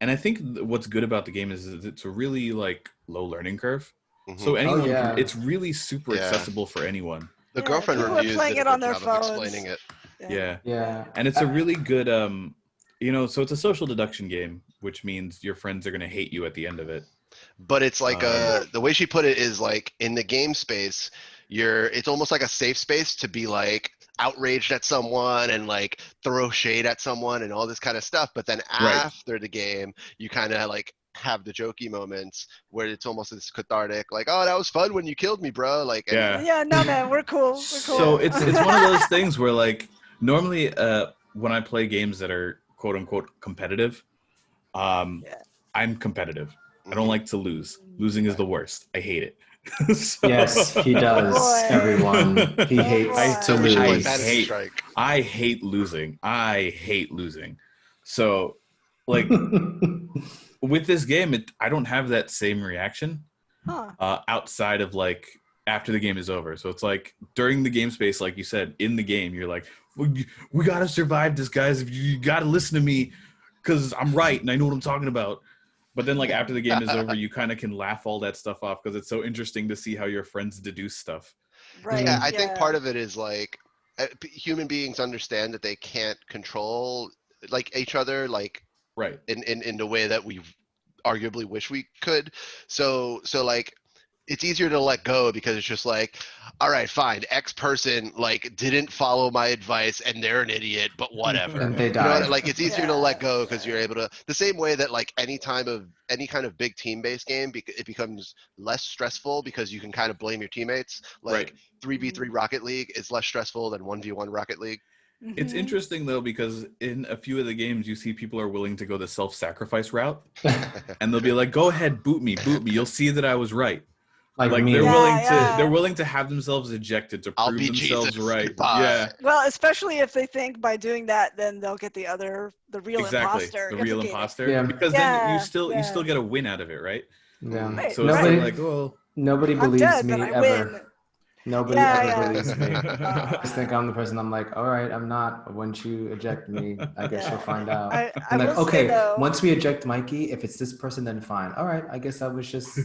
Speaker 1: And I think what's good about the game is it's a really like low learning curve. So anyone, it's really super accessible for anyone.
Speaker 2: The girlfriend reviews
Speaker 3: playing it on their phones.
Speaker 2: Explaining it.
Speaker 1: Yeah. And it's a really good, so it's a social deduction game, which means your friends are going to hate you at the end of it.
Speaker 2: But it's like the way she put it is like in the game space, it's almost like a safe space to be like outraged at someone and like throw shade at someone and all this kind of stuff. But then after the game, you kind of like have the jokey moments where it's almost this cathartic, like, oh, that was fun when you killed me, bro. Like,
Speaker 3: no, man, we're cool.
Speaker 1: So it's one of those things where like normally when I play games that are quote unquote competitive, I'm competitive. I don't like to lose. Losing is the worst. I hate it. So-
Speaker 4: Yes, he does.
Speaker 3: boy.
Speaker 4: Everyone, he
Speaker 3: Oh,
Speaker 4: hates to
Speaker 3: boy.
Speaker 2: We should play
Speaker 4: lose.
Speaker 2: Fantasy Strike.
Speaker 1: I hate losing. So, like with this game, I don't have that same reaction
Speaker 3: Huh.
Speaker 1: outside of like after the game is over. So it's like during the game space, like you said, in the game, you're like, we got to survive this, guys. You got to listen to me because I'm right and I know what I'm talking about. But then like after the game is over, you kind of can laugh all that stuff off because it's so interesting to see how your friends deduce stuff.
Speaker 3: Right.
Speaker 2: Yeah, I think part of it is like human beings understand that they can't control like each other like
Speaker 1: Right.
Speaker 2: in the way that we arguably wish we could. So like it's easier to let go because it's just like, all right, fine, X person like didn't follow my advice and they're an idiot, but whatever.
Speaker 4: And they
Speaker 2: You know,
Speaker 4: died.
Speaker 2: like it's easier to let go because you're able to, the same way that like any kind of big team-based game, it becomes less stressful because you can kind of blame your teammates. Like
Speaker 1: Right.
Speaker 2: 3v3 Rocket League is less stressful than 1v1 Rocket League.
Speaker 1: It's
Speaker 3: Mhm.
Speaker 1: interesting though because in a few of the games you see people are willing to go the self-sacrifice route, and they'll be like, "Go ahead, boot me. You'll see that I was right."
Speaker 4: like
Speaker 1: Like
Speaker 4: me.
Speaker 1: they're willing to have themselves ejected to
Speaker 2: I'll
Speaker 1: prove
Speaker 2: be
Speaker 1: themselves
Speaker 2: Jesus.
Speaker 1: right.
Speaker 2: Goodbye.
Speaker 1: Yeah,
Speaker 3: Well, especially if they think by doing that, then they'll get the real
Speaker 1: exactly.
Speaker 3: imposter.
Speaker 1: The real
Speaker 3: implicated.
Speaker 1: imposter.
Speaker 4: Yeah.
Speaker 1: Because then you
Speaker 3: Yeah,
Speaker 1: still get a win out of it, right?
Speaker 4: Yeah.
Speaker 3: Right,
Speaker 1: So it's
Speaker 4: Nobody,
Speaker 1: like, well,
Speaker 4: nobody
Speaker 3: I'm
Speaker 4: believes
Speaker 3: dead,
Speaker 4: me
Speaker 3: but I
Speaker 4: ever.
Speaker 3: win.
Speaker 4: Nobody
Speaker 3: Yeah,
Speaker 4: ever
Speaker 3: yeah.
Speaker 4: believes me. I
Speaker 3: Uh,
Speaker 4: just think I'm the person. I'm like, all right, I'm not. Once you eject me, I guess
Speaker 3: Yeah.
Speaker 4: you'll find out.
Speaker 3: I
Speaker 4: I'm like,
Speaker 3: will say
Speaker 4: okay,
Speaker 3: though,
Speaker 4: once we eject Mikey, if it's this person, then fine. All right, I guess I was just,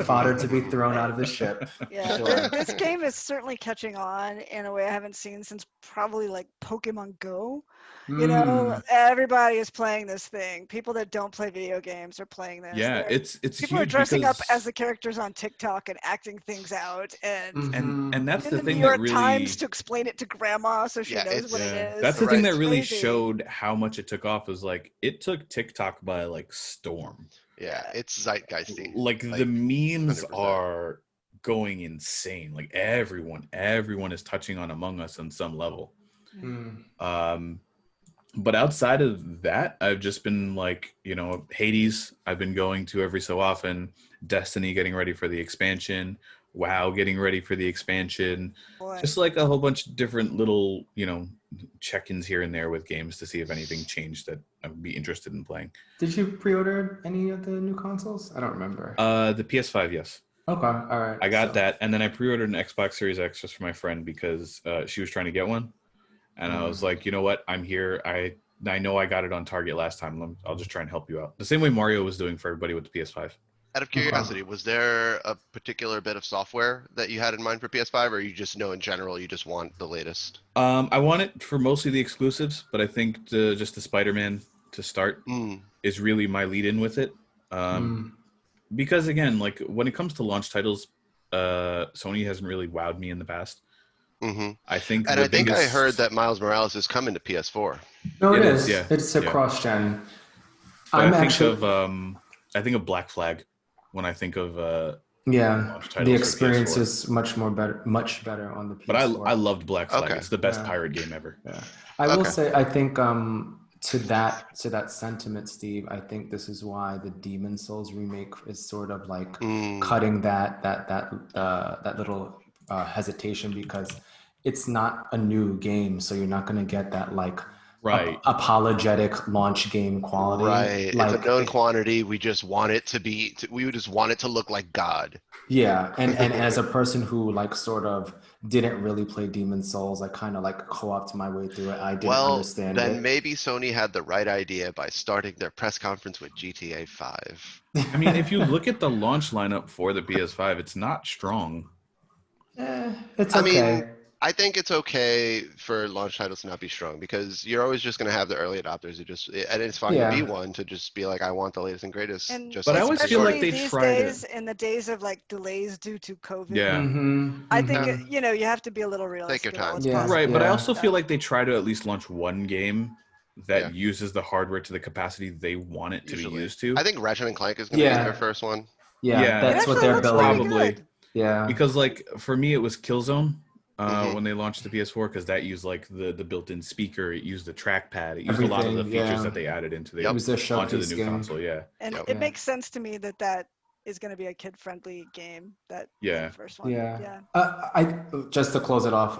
Speaker 4: fodder to be thrown out of the ship.
Speaker 3: yeah,
Speaker 4: Sure.
Speaker 3: this game is certainly catching on in a way I haven't seen since probably like Pokemon Go. You know,
Speaker 4: Mm.
Speaker 3: everybody is playing this thing. People that don't play video games are playing this.
Speaker 1: yeah,
Speaker 3: They're-
Speaker 1: it's
Speaker 3: people are
Speaker 1: huge
Speaker 3: dressing up
Speaker 1: because
Speaker 3: as the characters on TikTok and acting things out, and
Speaker 4: Mhm.
Speaker 1: and that's
Speaker 3: in
Speaker 1: the
Speaker 3: the New
Speaker 1: thing that
Speaker 3: York
Speaker 1: really
Speaker 3: Times to explain it to grandma so she
Speaker 2: Yeah,
Speaker 3: knows what it
Speaker 1: yeah,
Speaker 3: is.
Speaker 1: that's the thing
Speaker 2: Right.
Speaker 1: that
Speaker 3: It's
Speaker 1: really
Speaker 3: crazy.
Speaker 1: showed how much it took off. Was like it took TikTok by like storm.
Speaker 2: Yeah, it's zeitgeisty.
Speaker 1: Like
Speaker 2: Like,
Speaker 1: the memes
Speaker 2: 100%.
Speaker 1: are going insane. Like everyone is touching on Among Us on some level.
Speaker 4: Mm.
Speaker 1: But outside of that, I've just been like, Hades, I've been going to every so often, Destiny getting ready for the expansion, WoW getting ready for the expansion,
Speaker 3: Boy.
Speaker 1: just like a whole bunch of different little, check-ins here and there with games to see if anything changed that I would be interested in playing.
Speaker 4: Did you pre-order any of the new consoles? I don't remember.
Speaker 1: The PS5, yes.
Speaker 4: Okay, all right.
Speaker 1: I got
Speaker 4: So-
Speaker 1: that, and then I pre-ordered an Xbox Series X just for my friend because she was trying to get one. And I was like, you know what? I'm here. I know I got it on Target last time. I'll just try and help you out. The same way Mario was doing for everybody with the PS5.
Speaker 2: Out of curiosity, was there a particular bit of software that you had in mind for PS5, or you just know in general you just want the latest?
Speaker 1: I want it for mostly the exclusives, but I think just the Spider-Man to start is really my lead-in with it. Because again, like when it comes to launch titles, Sony hasn't really wowed me in the past.
Speaker 2: Mm-hmm.
Speaker 1: I think,
Speaker 2: and I think I heard that Miles Morales is coming to PS4.
Speaker 4: No, it
Speaker 1: It
Speaker 4: is.
Speaker 1: is, yeah.
Speaker 4: It's a
Speaker 1: Yeah.
Speaker 4: cross-gen.
Speaker 1: But
Speaker 4: I'm
Speaker 1: I think
Speaker 4: actually,
Speaker 1: I think of Black Flag when I think of
Speaker 4: yeah.
Speaker 1: launch titles
Speaker 4: The
Speaker 1: for
Speaker 4: experience
Speaker 1: PS4.
Speaker 4: is much better on the PS4.
Speaker 1: But I loved Black Flag.
Speaker 2: Okay.
Speaker 1: It's the best
Speaker 4: Yeah.
Speaker 1: pirate game ever.
Speaker 4: Yeah. I will
Speaker 2: Okay.
Speaker 4: say, I think to that sentiment, Steve, I think this is why the Demon Souls remake is sort of like cutting that little hesitation, because it's not a new game, so you're not going to get that like
Speaker 1: Right.
Speaker 4: apologetic launch game quality.
Speaker 2: Right.
Speaker 4: Like,
Speaker 2: it's a known quantity. We just want it to be. We would just want it to look like God.
Speaker 4: yeah, and as a person who like sort of didn't really play Demon Souls, I kind of like co-opted my way through it. I didn't understand
Speaker 2: then
Speaker 4: it.
Speaker 2: maybe Sony had the right idea by starting their press conference with GTA 5.
Speaker 1: I mean, if you look at the launch lineup for the PS5, it's not strong.
Speaker 4: It's
Speaker 2: I
Speaker 4: okay.
Speaker 2: mean, I think it's okay for launch titles to not be strong because you're always just going to have the early adopters who and it's fine to be one to just be like, I want the latest and greatest.
Speaker 3: And
Speaker 2: Just
Speaker 1: But I
Speaker 2: like
Speaker 1: always feel like
Speaker 3: especially
Speaker 1: they
Speaker 3: these
Speaker 1: try to-
Speaker 3: days, in the days of like delays due to COVID.
Speaker 1: Yeah.
Speaker 3: I think
Speaker 4: Mhm.
Speaker 3: you have to be a little realistic.
Speaker 2: Take your
Speaker 3: about
Speaker 2: time.
Speaker 3: what's
Speaker 4: Yeah.
Speaker 3: possible.
Speaker 1: Right, but I
Speaker 4: Yeah.
Speaker 1: also feel like they try to at least launch one game that
Speaker 2: Yeah.
Speaker 1: uses the hardware to the capacity they want it to be
Speaker 2: Usually.
Speaker 1: used to.
Speaker 2: I think Ratchet and Clank is going to
Speaker 4: Yeah.
Speaker 2: be their first one.
Speaker 4: Yeah,
Speaker 1: Yeah.
Speaker 4: that's
Speaker 3: It
Speaker 4: what
Speaker 3: actually
Speaker 4: they're
Speaker 3: looks
Speaker 4: building.
Speaker 3: pretty
Speaker 1: Probably.
Speaker 3: good.
Speaker 4: Yeah.
Speaker 1: Because like for me it was Killzone. when they launched the PS4, because that used like the built-in speaker, it used the trackpad, it used a lot of the
Speaker 4: Everything,
Speaker 1: features
Speaker 4: yeah.
Speaker 1: that they added into
Speaker 4: It was their
Speaker 1: onto the
Speaker 4: showcase
Speaker 1: new
Speaker 4: game.
Speaker 1: console. Yeah,
Speaker 3: And
Speaker 2: Yep.
Speaker 3: it
Speaker 4: Yeah.
Speaker 3: makes sense to me that that is going to be a kid-friendly game. That
Speaker 1: Yeah.
Speaker 3: first one.
Speaker 4: Yeah.
Speaker 3: Yeah.
Speaker 4: I just to close it off.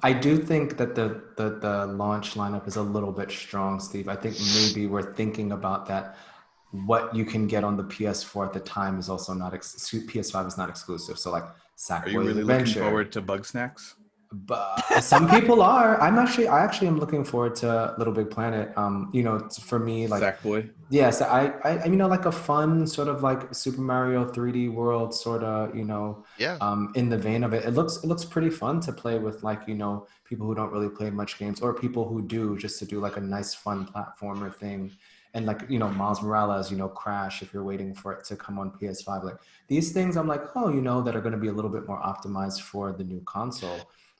Speaker 4: I do think that the launch lineup is a little bit strong, Steve. I think maybe we're thinking about that. What you can get on the PS4 at the time is also not PS5 is not exclusive. So like
Speaker 1: are
Speaker 4: Sackboy
Speaker 1: you really
Speaker 4: Adventure.
Speaker 1: looking forward to Bug Snacks?
Speaker 4: But some people are. I actually am looking forward to Little Big Planet. You know, for me, like
Speaker 1: Sackboy.
Speaker 4: yes, I you know, like a fun sort of like Super Mario 3D World sort of, you know,
Speaker 2: Yeah.
Speaker 4: in the vein of it. It looks pretty fun to play with, like, you know, people who don't really play much games or people who do, just to do like a nice fun platformer thing. And like, you know, Miles Morales, you know, Crash, if you're waiting for it to come on PS5, like these things I'm like, oh, you know, that are going to be a little bit more optimized for the new console.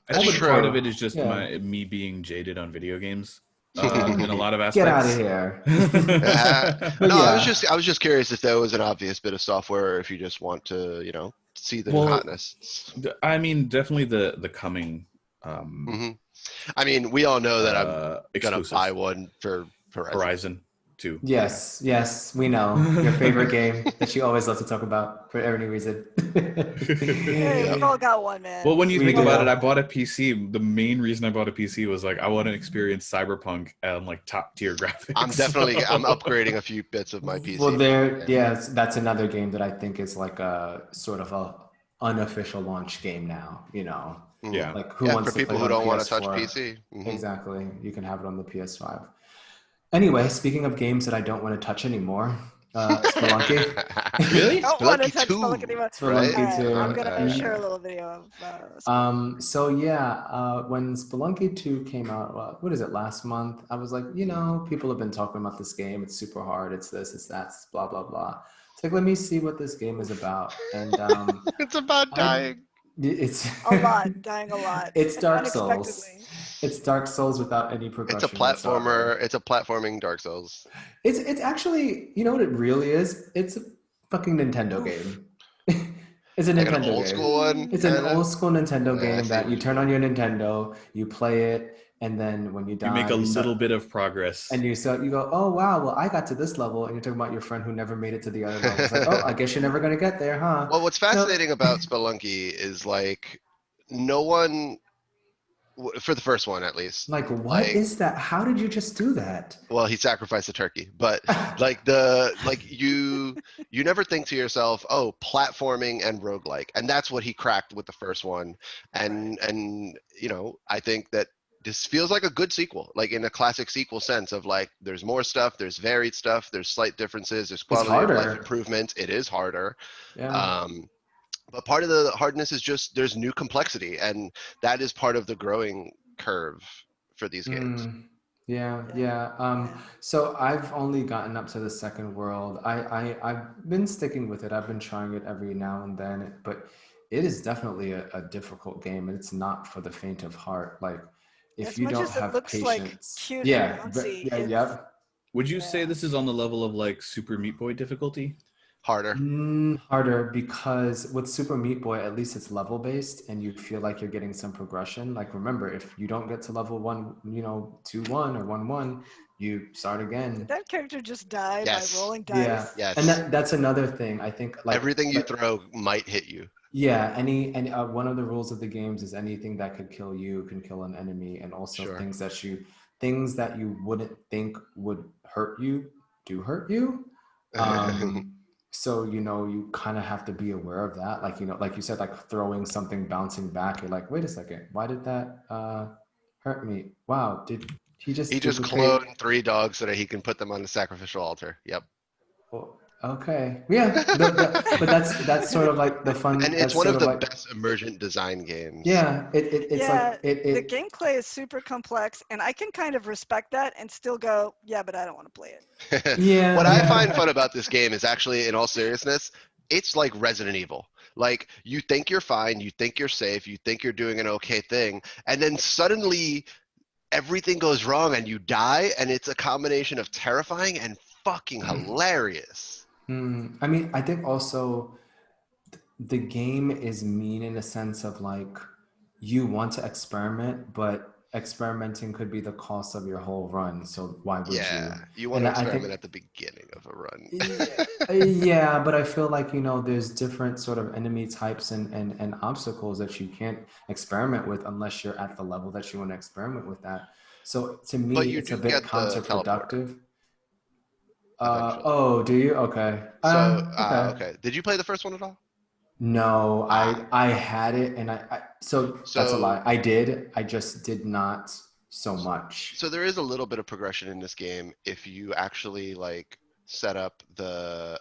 Speaker 1: I
Speaker 2: That's
Speaker 1: think
Speaker 2: true.
Speaker 1: part of it is just
Speaker 4: Yeah.
Speaker 1: me being jaded on video games in a lot of
Speaker 4: Get out of
Speaker 1: aspects.
Speaker 4: here. But
Speaker 2: No,
Speaker 4: yeah.
Speaker 2: I was just curious if there was an obvious bit of software, or if you just want to, you know, see the new
Speaker 1: Well,
Speaker 2: hotness.
Speaker 1: I mean, definitely the coming
Speaker 2: hmm I mean, we all know that I'm gonna
Speaker 1: exclusives.
Speaker 2: buy one for
Speaker 1: Horizon 2.
Speaker 4: Yes, yes, we know your favorite game that you always love to talk about for any reason.
Speaker 3: Hey, we've all got one, man.
Speaker 1: Well, when you
Speaker 4: We
Speaker 1: think
Speaker 4: do.
Speaker 1: about it, I bought a PC. The main reason I bought a PC was like I want to experience Cyberpunk and like top tier graphics.
Speaker 2: I'm upgrading a few bits of my PC.
Speaker 4: Well, there, yes, that's another game that I think is like a sort of a unofficial launch game now. You know,
Speaker 2: Mhm.
Speaker 1: Yeah.
Speaker 4: like who
Speaker 2: Yeah,
Speaker 4: wants
Speaker 2: for
Speaker 4: to
Speaker 2: people
Speaker 4: play
Speaker 2: who
Speaker 4: it on
Speaker 2: don't want to touch
Speaker 4: PS4?
Speaker 2: PC. Mhm.
Speaker 4: Exactly, you can have it on the PS5. Anyway, speaking of games that I don't want to touch anymore, Spelunky.
Speaker 1: Really?
Speaker 3: Don't want to
Speaker 2: Spelunky
Speaker 3: touch
Speaker 2: 2,
Speaker 3: Spelunky anymore.
Speaker 4: Spelunky
Speaker 2: right?
Speaker 3: All right, I'm
Speaker 4: 2.
Speaker 3: gonna share a little video of Spelunky.
Speaker 4: So yeah, when Spelunky 2 came out, what is it, last month? I was like, you know, people have been talking about this game. It's super hard. It's this, it's that, it's blah, blah, blah. It's like, let me see what this game is about. And
Speaker 2: It's about dying.
Speaker 4: it's
Speaker 3: A lot, dying a lot.
Speaker 4: It's
Speaker 3: and
Speaker 4: Dark Souls.
Speaker 3: unexpectedly.
Speaker 4: It's Dark Souls without any
Speaker 2: It's
Speaker 4: progression
Speaker 2: a platformer.
Speaker 4: whatsoever.
Speaker 2: It's a platforming Dark Souls.
Speaker 4: It's actually, you know what it really is? It's a fucking Nintendo game. It's a
Speaker 2: Like
Speaker 4: Nintendo
Speaker 2: an old
Speaker 4: game.
Speaker 2: school one.
Speaker 4: It's an
Speaker 2: kinda?
Speaker 4: old school Nintendo
Speaker 2: Yeah, I
Speaker 4: game
Speaker 2: see
Speaker 4: that
Speaker 2: what
Speaker 4: you
Speaker 2: you
Speaker 4: turn
Speaker 2: mean.
Speaker 4: on your Nintendo, you play it, and then when you die,
Speaker 1: You make a
Speaker 4: you
Speaker 1: little bit of progress.
Speaker 4: and you go, oh wow, well I got to this level, and you're talking about your friend who never made it to the other level. It's like, oh, I guess you're never gonna get there, huh?
Speaker 2: Well, what's
Speaker 4: No.
Speaker 2: fascinating about Spelunky is like no one, for the first one at least.
Speaker 4: Like, what is that? How did you just do that?
Speaker 2: Well, he sacrificed a turkey, but like you never think to yourself, oh, platforming and roguelike, and that's what he cracked with the first one. And you know, I think that this feels like a good sequel, like in a classic sequel sense of like there's more stuff, there's varied stuff, there's slight differences, there's quality of life
Speaker 4: harder.
Speaker 2: improvements. It is harder.
Speaker 4: Yeah.
Speaker 2: But part of the hardness is just there's new complexity, and that is part of the growing curve for these games.
Speaker 4: Yeah. So I've only gotten up to the second world. I've been sticking with it. I've been trying it every now and then, but it is definitely a difficult game, and it's not for the faint of heart. Like, if
Speaker 3: As
Speaker 4: you
Speaker 3: much
Speaker 4: don't
Speaker 3: as it
Speaker 4: have
Speaker 3: looks
Speaker 4: patience,
Speaker 3: like cute
Speaker 4: yeah,
Speaker 3: and bouncy,
Speaker 4: yeah,
Speaker 3: it's-
Speaker 4: yep.
Speaker 1: Would you say this is on the level of like Super Meat Boy difficulty?
Speaker 2: Harder.
Speaker 4: Harder, because with Super Meat Boy, at least it's level based and you feel like you're getting some progression. Like, remember, if you don't get to level 1, you know, 2-1 or 1-1, you start again.
Speaker 3: Did that character just die
Speaker 2: Yes.
Speaker 3: by rolling dice?
Speaker 4: Yeah.
Speaker 2: Yes.
Speaker 4: And that's another thing. I think like
Speaker 2: Everything you throw might hit you.
Speaker 4: yeah, one of the rules of the games is anything that could kill you can kill an enemy, and also
Speaker 2: Sure.
Speaker 4: things that you wouldn't think would hurt you do hurt you. So, you know, you kind of have to be aware of that. Like, you know, like you said, like throwing something bouncing back, you're like, wait a second, why did that hurt me? Wow, did he just
Speaker 2: He just
Speaker 4: duplicate?
Speaker 2: cloned 3 dogs so that he can put them on the sacrificial altar. Yep.
Speaker 4: Well, okay, yeah, but that's sort of like the fun.
Speaker 2: And it's
Speaker 4: that's
Speaker 2: one
Speaker 4: sort
Speaker 2: of the
Speaker 4: like,
Speaker 2: best emergent design games.
Speaker 4: yeah, it's
Speaker 3: Yeah,
Speaker 4: like it
Speaker 3: the gameplay is super complex, and I can kind of respect that and still go, yeah, but I don't want to play it.
Speaker 4: Yeah.
Speaker 2: What I find fun about this game is actually, in all seriousness, it's like Resident Evil. Like, you think you're fine, you think you're safe, you think you're doing an okay thing, and then suddenly everything goes wrong and you die, and it's a combination of terrifying and fucking hilarious.
Speaker 4: I mean, I think also the game is mean in a sense of like you want to experiment, but experimenting could be the cost of your whole run. So why would you?
Speaker 2: Yeah, you want
Speaker 4: And
Speaker 2: to
Speaker 4: I
Speaker 2: experiment
Speaker 4: think,
Speaker 2: at the beginning of a run.
Speaker 4: yeah, yeah, but I feel like, there's different sort of enemy types and obstacles that you can't experiment with unless you're at the level that you want to experiment with that. So to
Speaker 2: But
Speaker 4: me,
Speaker 2: you
Speaker 4: it's a
Speaker 2: do
Speaker 4: bit
Speaker 2: get the teleporter
Speaker 4: counterproductive.
Speaker 2: eventually.
Speaker 4: Oh, do you? Okay.
Speaker 2: So,
Speaker 4: Okay.
Speaker 2: okay. Did you play the first one at all?
Speaker 4: No,
Speaker 2: Ah,
Speaker 4: I had it, and so that's a lie.
Speaker 2: so
Speaker 4: I did. I just did not so much.
Speaker 2: so there is a little bit of progression in this game if you actually like set up the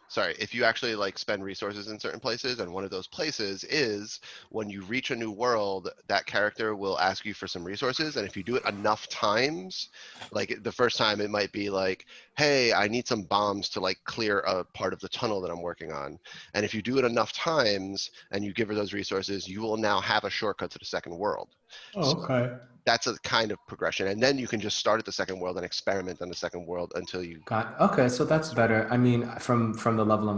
Speaker 2: sorry, if you actually like spend resources in certain places, and one of those places is when you reach a new world, that character will ask you for some resources, and if you do it enough times, like the first time it might be like, hey, I need some bombs to like clear a part of the tunnel that I'm working on, and if you do it enough times and you give her those resources, you will now have a shortcut to the second world.
Speaker 4: Oh,
Speaker 2: So
Speaker 4: okay.
Speaker 2: that's a kind of progression, and then you can just start at the second world and experiment on the second world until you
Speaker 4: Okay, so
Speaker 2: get
Speaker 4: that's
Speaker 2: started.
Speaker 4: better. I mean, from the level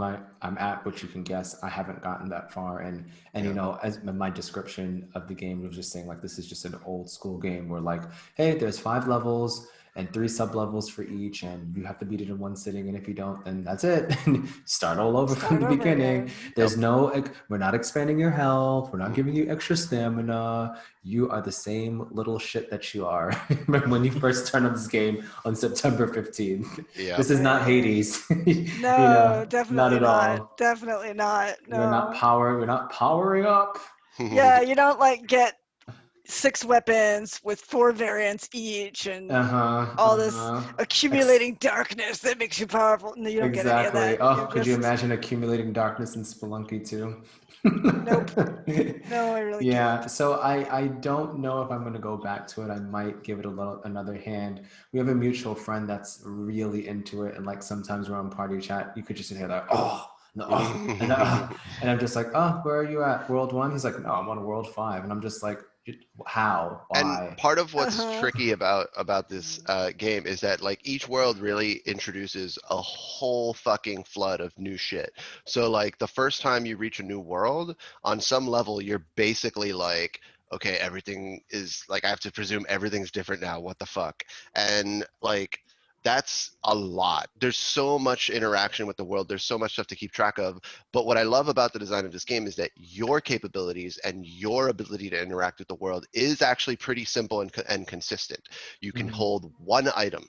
Speaker 4: I'm at, which you can guess, I haven't gotten that far. And
Speaker 2: Yeah.
Speaker 4: as my description of the game was just saying, like, this is just an old school game where, like, hey, there's 5 levels and 3 sub levels for each, and you have to beat it in one sitting. And if you don't, then that's it. Start all over from
Speaker 3: Start
Speaker 4: the
Speaker 3: over
Speaker 4: beginning.
Speaker 3: again.
Speaker 4: There's we're not expanding your health. We're not giving
Speaker 2: Mhm.
Speaker 4: you extra stamina. You are the same little shit that you are when you first turn on this game on September 15th.
Speaker 2: Yeah.
Speaker 4: This is not
Speaker 3: Right.
Speaker 4: Hades.
Speaker 3: No,
Speaker 4: Not
Speaker 3: definitely
Speaker 4: at
Speaker 3: not.
Speaker 4: all.
Speaker 3: Definitely not. No.
Speaker 4: We're not powering up.
Speaker 3: Yeah, you don't like get 6 weapons with 4 variants each and
Speaker 4: Uh-huh.
Speaker 3: all this
Speaker 4: Uh-huh.
Speaker 3: accumulating darkness that makes you powerful. No, you don't get any of
Speaker 4: Exactly.
Speaker 3: that. You're
Speaker 4: Oh, could you
Speaker 3: just
Speaker 4: imagine accumulating darkness in Spelunky too?
Speaker 3: nope. No, I really
Speaker 4: Yeah,
Speaker 3: can't.
Speaker 4: so I don't know if I'm gonna go back to it. I might give it another hand. We have a mutual friend that's really into it, and like sometimes we're on party chat, you could just hear that, oh, no, oh, and I'm just like, oh, where are you at? World 1? He's like, no, I'm on World 5, and I'm just like, how?
Speaker 2: And
Speaker 4: Why?
Speaker 2: part of what's
Speaker 3: Uh-huh.
Speaker 2: tricky about this game is that like each world really introduces a whole fucking flood of new shit. So like the first time you reach a new world, on some level, you're basically like, okay, everything is like, I have to presume everything's different now. What the fuck? And like that's a lot. There's so much interaction with the world. There's so much stuff to keep track of. But what I love about the design of this game is that your capabilities and your ability to interact with the world is actually pretty simple and consistent. You can
Speaker 4: Mm-hmm.
Speaker 2: hold one item.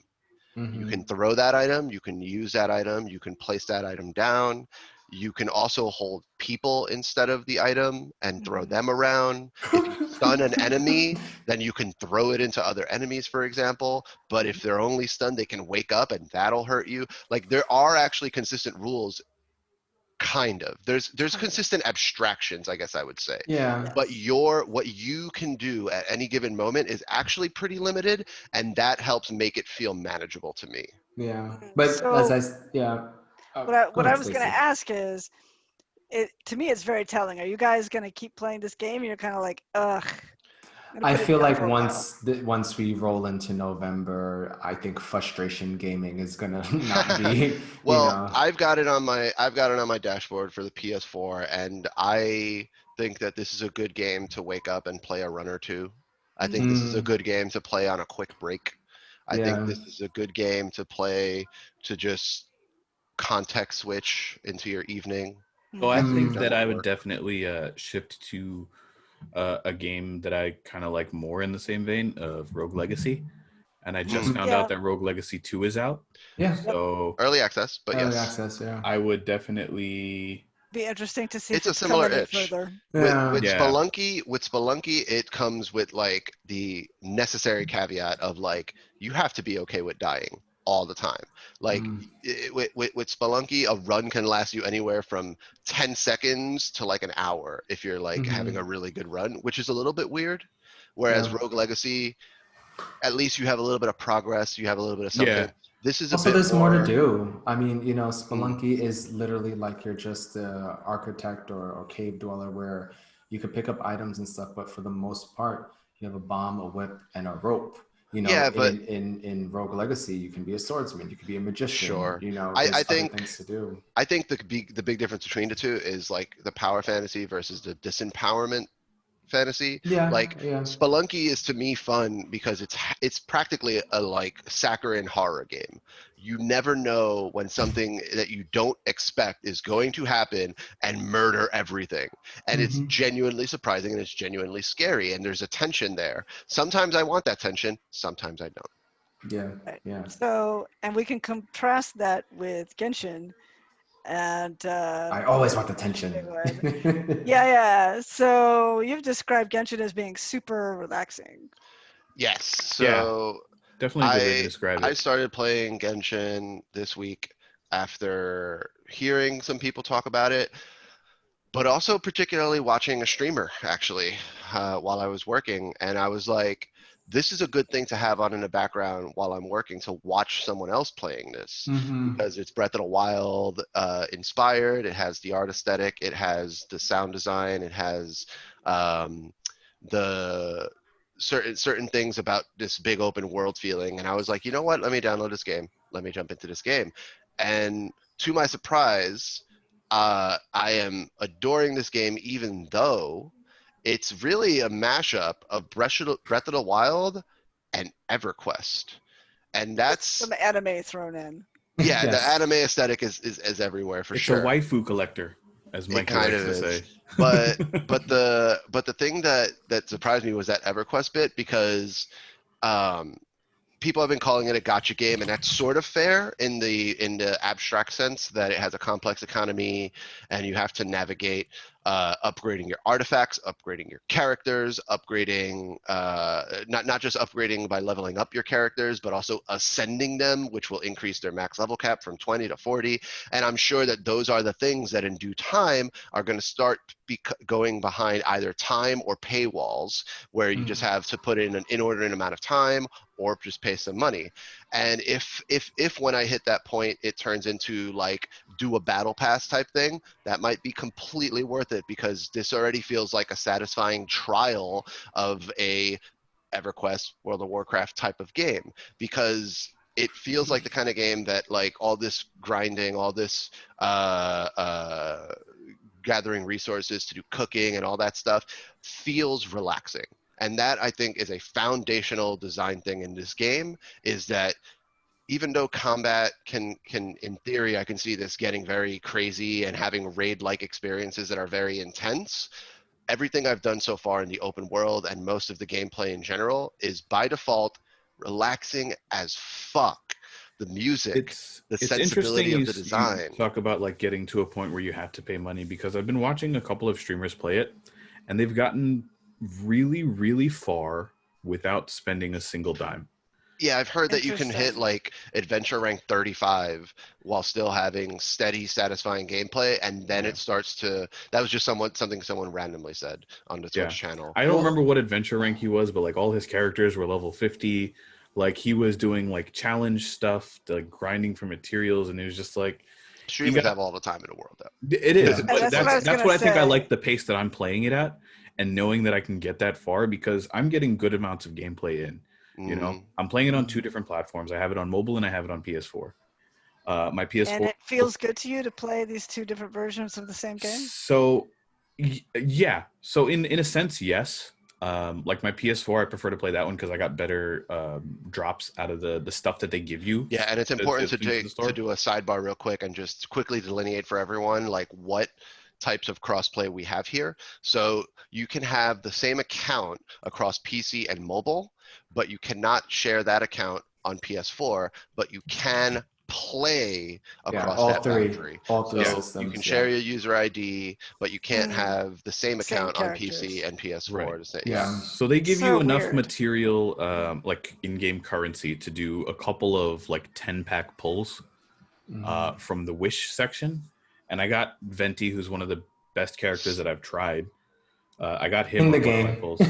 Speaker 2: You
Speaker 4: Mm-hmm.
Speaker 2: can throw that item, you can use that item, you can place that item down. You can also hold people instead of the item and throw
Speaker 3: Mhm.
Speaker 2: them around. If you stun an enemy, then you can throw it into other enemies, for example. But if they're only stunned, they can wake up and that'll hurt you. Like there are actually consistent rules, kind of. There's
Speaker 3: Kind of.
Speaker 2: consistent abstractions, I guess I would say.
Speaker 4: Yeah,
Speaker 2: But
Speaker 3: Yes.
Speaker 2: what you can do at any given moment is actually pretty limited, and that helps make it feel manageable to me.
Speaker 4: yeah.
Speaker 3: Mhm.
Speaker 4: But
Speaker 3: So
Speaker 4: yeah. Go
Speaker 3: what I
Speaker 4: ahead,
Speaker 3: was gonna
Speaker 4: Stacey.
Speaker 3: ask is, it to me it's very telling. Are you guys gonna keep playing this game? You're kind of like, ugh, I'm gonna
Speaker 4: I
Speaker 3: put it
Speaker 4: feel
Speaker 3: down
Speaker 4: like
Speaker 3: for a while.
Speaker 4: once we roll into November, I think frustration gaming is gonna not be,
Speaker 2: Well, I've got it on my dashboard for the PS4, and I think that this is a good game to wake up and play a run or two. I think this is a
Speaker 4: mm,
Speaker 2: good game to play on a quick break. I think
Speaker 4: yeah.
Speaker 2: this is a good game to play to just context switch into your evening
Speaker 1: So I
Speaker 2: after you're
Speaker 1: think
Speaker 2: done
Speaker 4: Mm,
Speaker 1: that
Speaker 2: with
Speaker 1: I would
Speaker 2: work.
Speaker 1: definitely shift to a game that I kind of like more in the same vein of Rogue Legacy. And I just
Speaker 2: Hmm.
Speaker 1: found out
Speaker 3: Yeah.
Speaker 1: that Rogue Legacy 2 is out.
Speaker 4: yeah.
Speaker 3: Yep.
Speaker 1: So
Speaker 2: Early access, but
Speaker 4: Early
Speaker 2: yes,
Speaker 4: access, yeah.
Speaker 1: I would definitely,
Speaker 3: Be interesting to see if
Speaker 2: it's a
Speaker 3: it's come
Speaker 2: similar
Speaker 3: any
Speaker 2: itch.
Speaker 3: further.
Speaker 2: With
Speaker 4: Yeah.
Speaker 2: with
Speaker 1: yeah.
Speaker 2: Spelunky, it comes with like the necessary caveat of like you have to be okay with dying all the time. Like
Speaker 4: Mm,
Speaker 2: with Spelunky, a run can last you anywhere from 10 seconds to like an hour if you're like having a
Speaker 4: hmm.
Speaker 2: really good run, which is a little bit weird. Whereas
Speaker 4: Yeah.
Speaker 2: Rogue Legacy, at least you have a little bit of progress, you have a little bit of something.
Speaker 1: Yeah.
Speaker 2: This is a
Speaker 4: Also,
Speaker 2: bit
Speaker 4: there's more to
Speaker 2: more.
Speaker 4: do. I mean,
Speaker 2: Mm,
Speaker 4: Spelunky is literally like you're just a architect or cave dweller where you could pick up items and stuff, but for the most part, you have a bomb, a whip, and a rope.
Speaker 2: yeah, but
Speaker 4: In Rogue Legacy, you can be a swordsman, you could be a magician.
Speaker 2: sure. I, I
Speaker 4: There's other
Speaker 2: think
Speaker 4: things to do.
Speaker 2: I think the big difference between the two is like the power fantasy versus the disempowerment fantasy.
Speaker 4: Yeah,
Speaker 2: Like
Speaker 4: yeah.
Speaker 2: Spelunky is to me fun because it's practically a like saccharine horror game. You never know when something that you don't expect is going to happen and murder everything. And it's
Speaker 4: Mhm.
Speaker 2: genuinely surprising and it's genuinely scary, and there's a tension there. Sometimes I want that tension, sometimes I don't.
Speaker 4: Yeah,
Speaker 3: Right.
Speaker 4: yeah.
Speaker 3: So, and we can contrast that with Genshin, and
Speaker 4: I always want the
Speaker 3: big
Speaker 4: tension.
Speaker 3: one. Yeah. So you've described Genshin as being super relaxing.
Speaker 2: Yes.
Speaker 1: Yeah,
Speaker 2: So
Speaker 1: definitely a good way to
Speaker 2: I
Speaker 1: describe
Speaker 2: I
Speaker 1: it.
Speaker 2: started playing Genshin this week after hearing some people talk about it, but also particularly watching a streamer actually while I was working, and I was like, this is a good thing to have on in the background while I'm working, to watch someone else playing this,
Speaker 4: Hmm.
Speaker 2: because it's Breath of the Wild inspired. It has the art aesthetic, it has the sound design, it has um, the certain things about this big open world feeling. And I was like, you know what? Let me download this game. Let me jump into this game. And to my surprise, I am adoring this game, even though it's really a mashup of Breath of the Wild and EverQuest. And
Speaker 3: With
Speaker 2: that's,
Speaker 3: some anime thrown in.
Speaker 2: yeah, the
Speaker 4: Yes.
Speaker 2: anime aesthetic is everywhere for
Speaker 1: It's a
Speaker 2: sure.
Speaker 1: waifu collector, as
Speaker 2: It
Speaker 1: Mikey
Speaker 2: kind
Speaker 1: likes
Speaker 2: of
Speaker 1: to
Speaker 2: is.
Speaker 1: say.
Speaker 2: But the thing that surprised me was that EverQuest bit, because um, people have been calling it a gotcha game, and that's sort of fair in the abstract sense that it has a complex economy and you have to navigate upgrading your artifacts, upgrading your characters, upgrading not just upgrading by leveling up your characters, but also ascending them, which will increase their max level cap from 20 to 40. And I'm sure that those are the things that in due time are going to start going behind either time or paywalls, where you just have to put in an inordinate amount of time or just pay some money. And if when I hit that point it turns into like do a battle pass type thing, that might be completely worth it, because this already feels like a satisfying trial of a EverQuest, World of Warcraft type of game, because it feels like the kind of game that like all this grinding, all this gathering resources to do cooking and all that stuff feels relaxing. And that, I think, is a foundational design thing in this game, is that even though combat can in theory, I can see this getting very crazy and having raid-like experiences that are very intense, everything I've done so far in the open world and most of the gameplay in general is by default relaxing as fuck. The music, the
Speaker 1: It's interesting
Speaker 2: sensibility of
Speaker 1: you
Speaker 2: the
Speaker 1: you
Speaker 2: design.
Speaker 1: talk about like getting to a point where you have to pay money, because I've been watching a couple of streamers play it, and they've gotten really far without spending a single dime.
Speaker 2: Yeah, I've heard that you can hit
Speaker 3: Interesting.
Speaker 2: like adventure rank 35 while still having steady, satisfying gameplay, and then
Speaker 1: Yeah.
Speaker 2: it starts to. That was just something someone randomly said on the
Speaker 1: Yeah.
Speaker 2: Twitch channel.
Speaker 1: I don't remember
Speaker 4: Well,
Speaker 1: what adventure rank he was, but like all his characters were level 50. Like he was doing like challenge stuff, like grinding for materials, and it was just like you
Speaker 2: Streamers
Speaker 1: got
Speaker 2: have all the time in the world, though.
Speaker 1: it is,
Speaker 4: yeah.
Speaker 1: but
Speaker 3: That's what I was
Speaker 1: that's
Speaker 3: gonna
Speaker 1: what I think I
Speaker 3: say.
Speaker 1: like, the pace that I'm playing it at, and knowing that I can get that far because I'm getting good amounts of gameplay in. You know,
Speaker 2: Mm.
Speaker 1: I'm playing it on two
Speaker 4: Mhm.
Speaker 1: different platforms. I have it on mobile and I have it on PS4. My
Speaker 3: And
Speaker 1: PS4.
Speaker 3: it feels good to you to play these two different versions of the same game?
Speaker 1: So yeah. So in a sense, yes. Like my PS4, I prefer to play that one because I got better drops out of the stuff that they give you
Speaker 2: Yeah, and it's
Speaker 1: to
Speaker 2: important to
Speaker 1: into the store.
Speaker 2: do a sidebar real quick and just quickly delineate for everyone like what types of crossplay we have here. So you can have the same account across PC and mobile, but you cannot share that account on PS4, but you can play
Speaker 4: Yeah,
Speaker 2: across that boundary.
Speaker 4: all three
Speaker 1: Yeah.
Speaker 2: So you can
Speaker 4: systems.
Speaker 2: share
Speaker 4: Yeah,
Speaker 2: your user ID, but you can't
Speaker 3: Mm,
Speaker 2: have the same
Speaker 3: same
Speaker 2: account on PC
Speaker 3: characters.
Speaker 2: and PS4.
Speaker 1: Right.
Speaker 2: Yeah.
Speaker 4: yeah.
Speaker 1: So they give
Speaker 3: So
Speaker 1: you enough
Speaker 3: weird.
Speaker 1: material, like in-game currency, to do a couple of like 10-pack pulls
Speaker 4: Mhm.
Speaker 1: from the Wish section, and I got Venti, who's one of the best characters that I've tried. I got him
Speaker 4: In the
Speaker 1: on one of my
Speaker 4: game,
Speaker 1: pulls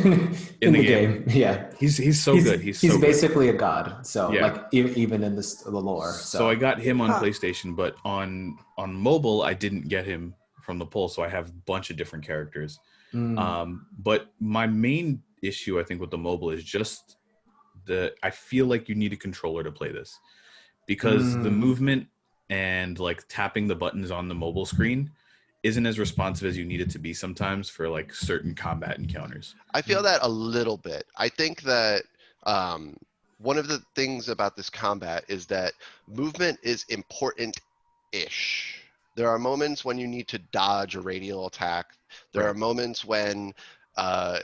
Speaker 1: in
Speaker 4: in
Speaker 1: the
Speaker 4: the
Speaker 1: game.
Speaker 4: game, yeah.
Speaker 1: He's so good. He's
Speaker 4: He's
Speaker 1: so good.
Speaker 4: basically a god. So
Speaker 1: Yeah.
Speaker 4: like even in the lore.
Speaker 1: So I
Speaker 4: So
Speaker 1: got him on
Speaker 3: Huh.
Speaker 1: PlayStation, but on mobile I didn't get him from the pull. So I have a bunch of different characters.
Speaker 4: mm,
Speaker 1: But my main issue, I think, with the mobile is just I feel like you need a controller to play this, because the
Speaker 4: mm,
Speaker 1: movement and like tapping the buttons on the mobile screen isn't as responsive as you need it to be sometimes for like certain combat encounters.
Speaker 2: I feel that a little bit. I think that one of the things about this combat is that movement is important-ish. There are moments when you need to dodge a radial attack. There are moments when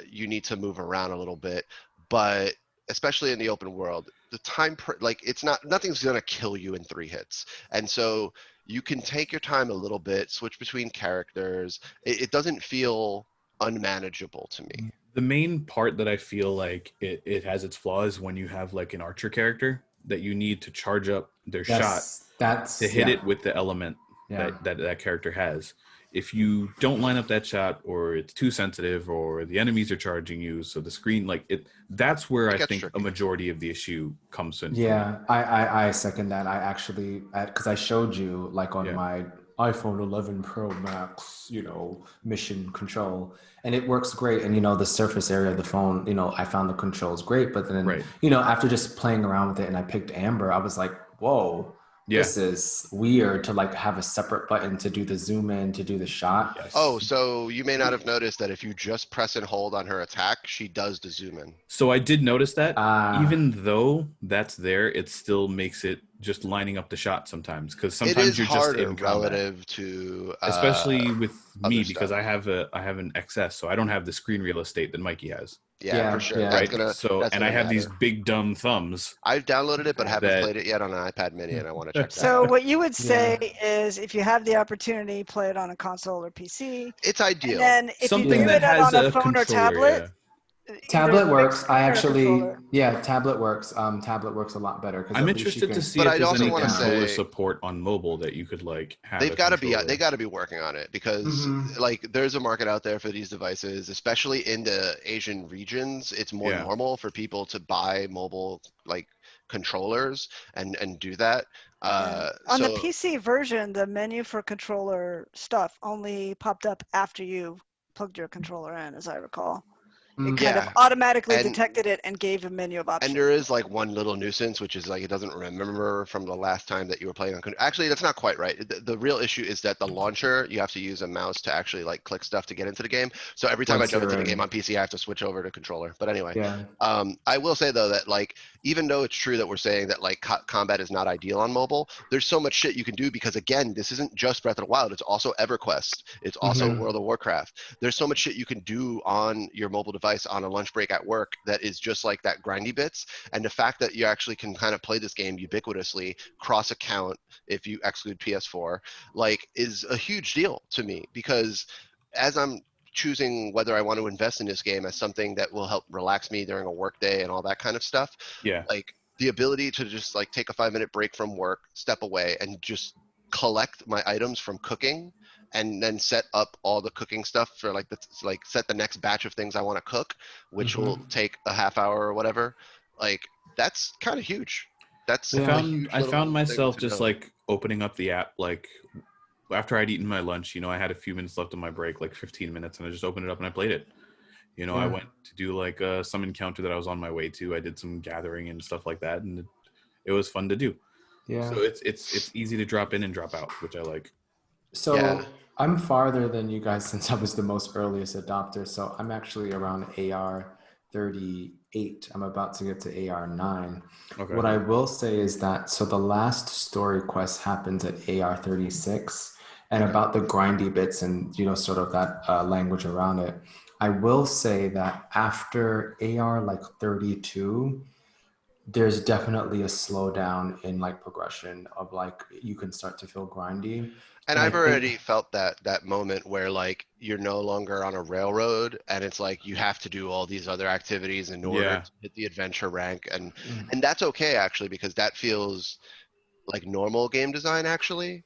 Speaker 2: you need to move around a little bit, but especially in the open world, the time like it's not, nothing's gonna kill you in 3 hits, and so you can take your time a little bit, switch between characters. It doesn't feel unmanageable to me.
Speaker 1: The main part that I feel like it has its flaws when you have like an archer character that you need to charge up their shot to hit it with the element that character has. If you don't line up that shot, or it's too sensitive, or the enemies are charging you, so the screen like it, that's where I think a majority of the issue comes in.
Speaker 4: Yeah, I second that. I actually, because I showed you like on my iPhone 11 Pro Max, you know, mission control, and it works great. And, you know, the surface area of the phone, you know, I found the controls great, but then, you know, after just playing around with it and I picked Amber, I was like, whoa, this is weird to like have a separate button to do the zoom in, to do the shot.
Speaker 2: Oh, so you may not have noticed that if you just press and hold on her attack, she does the zoom in.
Speaker 1: So I did notice that. Even though that's there, it still makes it just lining up the shot sometimes, because sometimes you're just in
Speaker 2: relative to
Speaker 1: especially with me, because
Speaker 2: stuff.
Speaker 1: I have an XS, so I don't have the screen real estate that Mikey has.
Speaker 2: Yeah, for sure.
Speaker 1: Right. And I have these big dumb thumbs.
Speaker 2: I've downloaded it, but haven't played it yet on an iPad Mini, and I want to check that
Speaker 3: So
Speaker 2: out.
Speaker 3: what you would say is, if you have the opportunity, play it on a console or PC.
Speaker 2: It's ideal.
Speaker 3: And then if
Speaker 1: Something
Speaker 3: you do
Speaker 1: that
Speaker 3: it
Speaker 1: has
Speaker 3: on a phone or tablet.
Speaker 4: Tablet works. I actually, tablet works. Tablet works a lot better.
Speaker 1: I'm interested to see if there's any controller support on mobile that you could like have.
Speaker 2: They got to be working on it, because like there's a market out there for these devices, especially in the Asian regions. It's more normal for people to buy mobile like controllers and do that.
Speaker 3: On the PC version, the menu for controller stuff only popped up after you plugged your controller in, as I recall. It kind of automatically detected it and gave a menu of options.
Speaker 2: And there is like one little nuisance, which is like it doesn't remember from the last time that you were playing on. Actually, that's not quite right. The real issue is that the launcher, you have to use a mouse to actually like click stuff to get into the game. So every time I jump into the game on PC, I have to switch over to controller. But anyway, I will say though that like even though it's true that we're saying that like combat is not ideal on mobile, there's so much shit you can do, because again, this isn't just Breath of the Wild. It's also EverQuest. It's also World of Warcraft. There's so much shit you can do on your mobile device on a lunch break at work that is just like that grindy bits. And the fact that you actually can kind of play this game ubiquitously cross account, if you exclude PS4, like is a huge deal to me, because as I'm choosing whether I want to invest in this game as something that will help relax me during a work day and all that kind of stuff, like the ability to just like take a 5-minute break from work, step away, and just collect my items from cooking, and then set up all the cooking stuff for like set the next batch of things I want to cook, which will take a half hour or whatever. Like that's kind of huge. That's
Speaker 1: I found myself just like opening up the app like after I'd eaten my lunch. You know, I had a few minutes left on my break, like 15 minutes, and I just opened it up and I played it. You know, I went to do like some encounter that I was on my way to. I did some gathering and stuff like that, and it was fun to do. So it's easy to drop in and drop out, which I like.
Speaker 4: So I'm farther than you guys since I was the most earliest adopter. So I'm actually around AR 38. I'm about to get to AR 9. Okay. What I will say is that, so the last story quest happens at AR 36, and about the grindy bits and, you know, sort of that language around it. I will say that after AR like 32, there's definitely a slowdown in like progression of like, you can start to feel grindy.
Speaker 2: And I've already felt that moment where like you're no longer on a railroad, and it's like you have to do all these other activities in order to hit the adventure rank, and that's okay actually, because that feels like normal game design actually.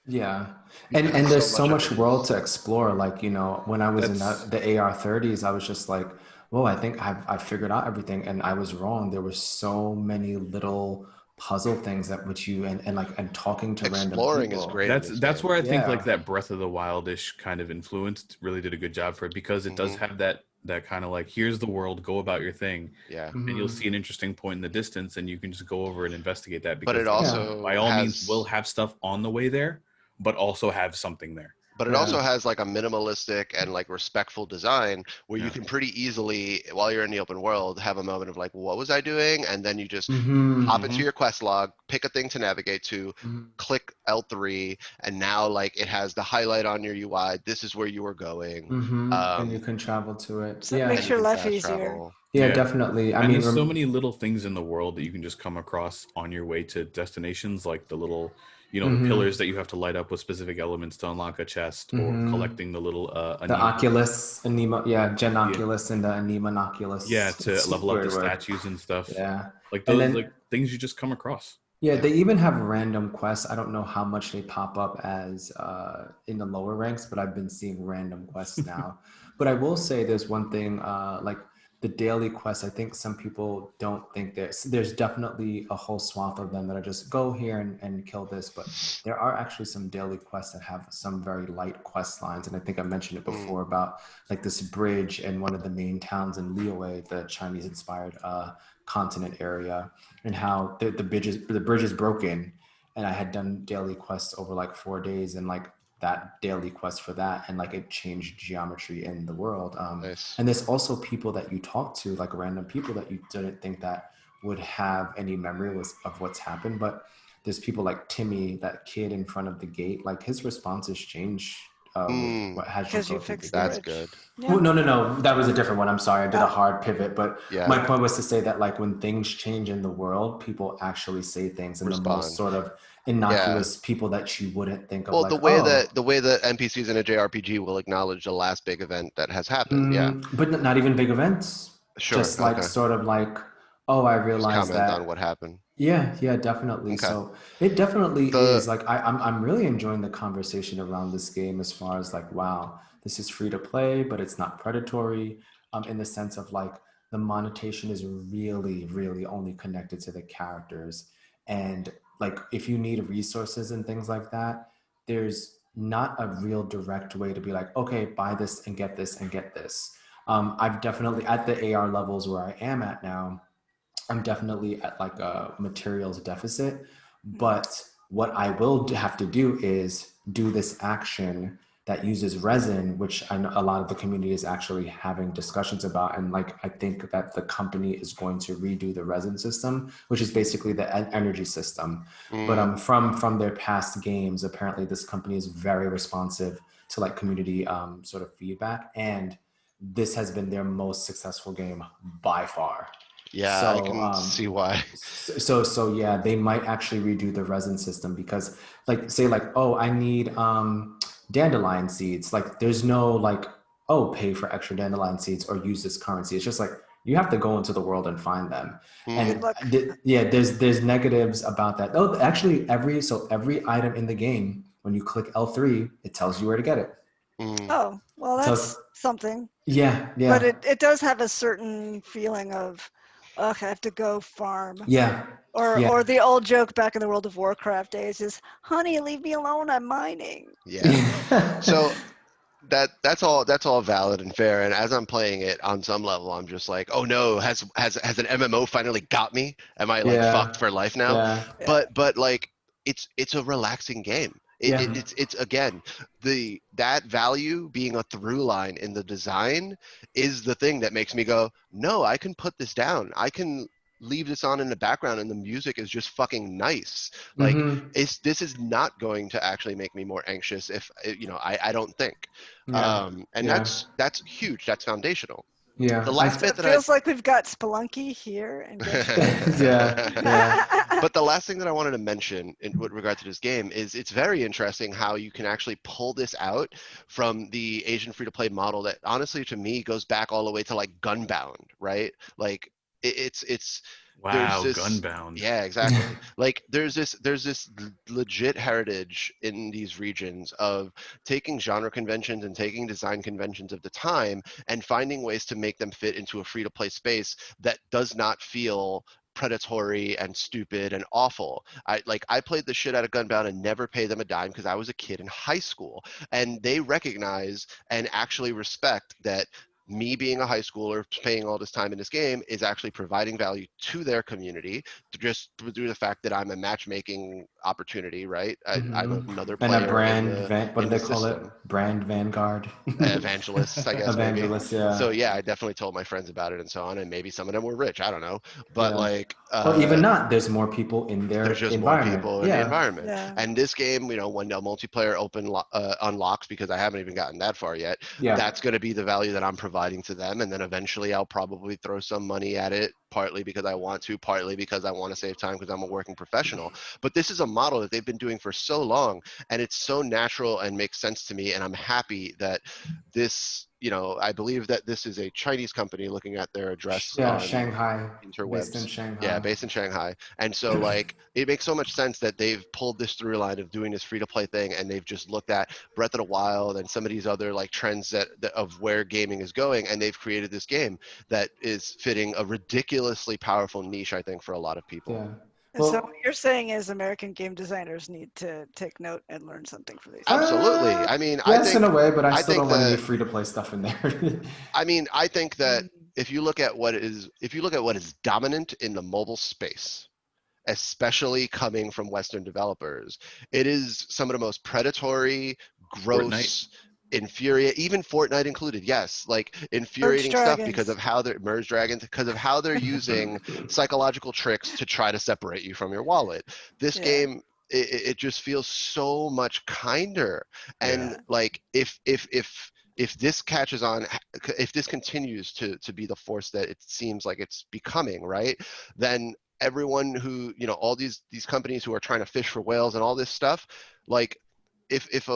Speaker 4: And there's so much world to explore. Like, you know, when I was in the AR 30s, I was just like, well, I think I've figured out everything, and I was wrong. There were so many little puzzle things that which you and talking to random people.
Speaker 2: Exploring is great.
Speaker 1: That's where I think like that Breath of the Wild-ish kind of influenced really did a good job for it, because it does have that kind of like, here's the world, go about your thing, and you'll see an interesting point in the distance, and you can just go over and investigate that. Because
Speaker 2: but it also
Speaker 1: by all means will have stuff on the way there, but also have something there.
Speaker 2: but it also has like a minimalistic and like respectful design where you
Speaker 1: Yeah.
Speaker 2: can pretty easily, while you're in the open world, have a moment of like, what was I doing? And then you just hop into your quest log, pick a thing to navigate to, click L3, and now like it has the highlight on your UI. This is where you were going.
Speaker 4: And you can travel to it.
Speaker 3: So it
Speaker 4: Yeah.
Speaker 3: makes
Speaker 2: And
Speaker 3: your
Speaker 2: you can
Speaker 3: life
Speaker 2: fast
Speaker 3: easier.
Speaker 2: travel.
Speaker 4: Yeah,
Speaker 1: Yeah.
Speaker 4: definitely. I
Speaker 1: And
Speaker 4: mean,
Speaker 1: there's so many little things in the world that you can just come across on your way to destinations, like the little, the pillars that you have to light up with specific elements to unlock a chest, or collecting the little
Speaker 4: the Oculus, Anima, Gen
Speaker 1: Yeah.
Speaker 4: Oculus and the Anima-Oculus.
Speaker 1: Yeah, to
Speaker 4: It's
Speaker 1: level up the
Speaker 4: weird word.
Speaker 1: statues and stuff.
Speaker 4: Yeah.
Speaker 1: Like
Speaker 4: And
Speaker 1: those,
Speaker 4: then,
Speaker 1: like things you just come across.
Speaker 4: yeah, they even have random quests. I don't know how much they pop up as in the lower ranks, but I've been seeing random quests now. But I will say there's one thing, like the daily quests, I think some people don't think there's definitely a whole swath of them that are just go here and kill this. But there are actually some daily quests that have some very light quest lines. And I think I mentioned it before about like this bridge in one of the main towns in Liyue, the Chinese inspired continent area, and how the bridge is broken, and I had done daily quests over like 4 days, and like that daily quest for that, and like it changed geometry in the world.
Speaker 2: Nice.
Speaker 4: And there's also people that you talk to, like random people that you didn't think that would have any memory of what's happened, but there's people like Timmy, that kid in front of the gate, like his responses change with what has you
Speaker 3: Because
Speaker 4: go
Speaker 3: you
Speaker 4: through the
Speaker 3: fixed
Speaker 4: gate.
Speaker 3: the
Speaker 2: That's
Speaker 3: bridge.
Speaker 2: good.
Speaker 3: Yeah.
Speaker 4: Oh, no, that was a different one. I'm sorry, I did a hard pivot, but
Speaker 2: Yeah.
Speaker 4: my point was to say that like when things change in the world, people actually say things in the most
Speaker 2: Respond.
Speaker 4: sort of innocuous people that you wouldn't think of.
Speaker 2: Well,
Speaker 4: Like,
Speaker 2: the way that NPCs in a JRPG will acknowledge the last big event that has happened. Yeah.
Speaker 4: but not even big events.
Speaker 2: Sure.
Speaker 4: Just like
Speaker 2: Okay.
Speaker 4: sort of like, oh, I
Speaker 2: Just
Speaker 4: realized
Speaker 2: comment
Speaker 4: that.
Speaker 2: on what happened.
Speaker 4: Yeah, definitely.
Speaker 2: Okay.
Speaker 4: So it definitely
Speaker 2: The
Speaker 4: is like I'm really enjoying the conversation around this game as far as like, wow, this is free to play, but it's not predatory. In the sense of like the monetization is really, really only connected to the characters. And like if you need resources and things like that, there's not a real direct way to be like, okay, buy this and get this and get this. I've definitely at the AR levels where I am at now, I'm definitely at like a materials deficit, but what I will have to do is do this action that uses resin, which I know a lot of the community is actually having discussions about. And like, I think that the company is going to redo the resin system, which is basically the energy system. But from their past games, apparently this company is very responsive to like community sort of feedback. And this has been their most successful game by far.
Speaker 2: Yeah,
Speaker 4: So,
Speaker 2: I can see why.
Speaker 4: So yeah, they might actually redo the resin system because like say like, oh, I need dandelion seeds. Like there's no like, oh, pay for extra dandelion seeds or use this currency. It's just like you have to go into the world and find them.
Speaker 3: Good luck.
Speaker 4: Yeah, there's negatives about that. Oh, actually every item in the game, when you click L3, it tells you where to get it.
Speaker 3: Oh, well, that's something.
Speaker 4: Yeah.
Speaker 3: But it does have a certain feeling of, ugh, I have to go farm.
Speaker 4: Yeah.
Speaker 3: Or the old joke back in the World of Warcraft days is, honey, leave me alone, I'm mining.
Speaker 2: Yeah. So that's all valid and fair. And as I'm playing it on some level, I'm just like, oh no, has an MMO finally got me? Am I like fucked for life now?
Speaker 4: Yeah.
Speaker 2: But like it's a relaxing game. It's again, that value being a through line in the design is the thing that makes me go, no, I can put this down. I can leave this on in the background and the music is just fucking nice. Like this is not going to actually make me more anxious if I don't think. And that's huge. That's foundational.
Speaker 4: Yeah.
Speaker 2: The last bit that
Speaker 3: feels like we've got Spelunky here and
Speaker 2: But the last thing that I wanted to mention with regard to this game is it's very interesting how you can actually pull this out from the Asian free-to-play model that honestly to me goes back all the way to like Gunbound, right? Like it's
Speaker 1: Wow, Gunbound.
Speaker 2: Yeah, exactly. Like there's this legit heritage in these regions of taking genre conventions and taking design conventions of the time and finding ways to make them fit into a free-to-play space that does not feel predatory and stupid and awful. I played the shit out of Gunbound and never paid them a dime because I was a kid in high school, and they recognize and actually respect that me being a high schooler paying all this time in this game is actually providing value to their community just through the fact that I'm a matchmaking opportunity, right? I'm another
Speaker 4: And a
Speaker 2: player
Speaker 4: what do
Speaker 2: in
Speaker 4: they
Speaker 2: the
Speaker 4: call it?
Speaker 2: system.
Speaker 4: Brand vanguard.
Speaker 2: Evangelists, I guess, maybe.
Speaker 4: Evangelist, yeah.
Speaker 2: So yeah, I definitely told my friends about it and so on, and maybe some of them were rich, I don't know. But
Speaker 4: Yeah.
Speaker 2: like
Speaker 4: Or even not, there's more people in their
Speaker 2: there's just more
Speaker 4: environment.
Speaker 2: people in the
Speaker 4: Yeah.
Speaker 2: environment.
Speaker 3: Yeah.
Speaker 2: And this game, you know, when the multiplayer unlocks, because I haven't even gotten that far yet,
Speaker 4: Yeah.
Speaker 2: that's going to be the value that I'm providing to them. And then eventually I'll probably throw some money at it, partly because I want to, partly because I want to save time because I'm a working professional. But this is a model that they've been doing for so long, and it's so natural and makes sense to me. And I'm happy that this, you know, I believe that this is a Chinese company looking at their address
Speaker 4: Yeah,
Speaker 2: on
Speaker 4: Shanghai, based in
Speaker 2: interwebs.
Speaker 4: Shanghai.
Speaker 2: Yeah, based in Shanghai. And so like it makes so much sense that they've pulled this through line of doing this free to play thing, and they've just looked at Breath of the Wild and some of these other like trends that of where gaming is going, and they've created this game that is fitting a ridiculously powerful niche, I think, for a lot of people.
Speaker 4: Yeah.
Speaker 3: And so what you're saying is American game designers need to take note and learn something from these.
Speaker 2: Absolutely. I mean,
Speaker 4: yes,
Speaker 2: I think
Speaker 4: in a way, but I still
Speaker 2: think
Speaker 4: don't want
Speaker 2: that
Speaker 4: any free to play stuff in there.
Speaker 2: I mean, I think that if you look at what is dominant in the mobile space, especially coming from Western developers, it is some of the most predatory, gross, even Fortnite included, yes, like infuriating stuff because of how they're Merge Dragons, because of how they're using psychological tricks to try to separate you from your wallet. This game, it just feels so much kinder. And like if this catches on, if this continues to be the force that it seems like it's becoming, right, then everyone who, you know, all these companies who are trying to fish for whales and all this stuff, like if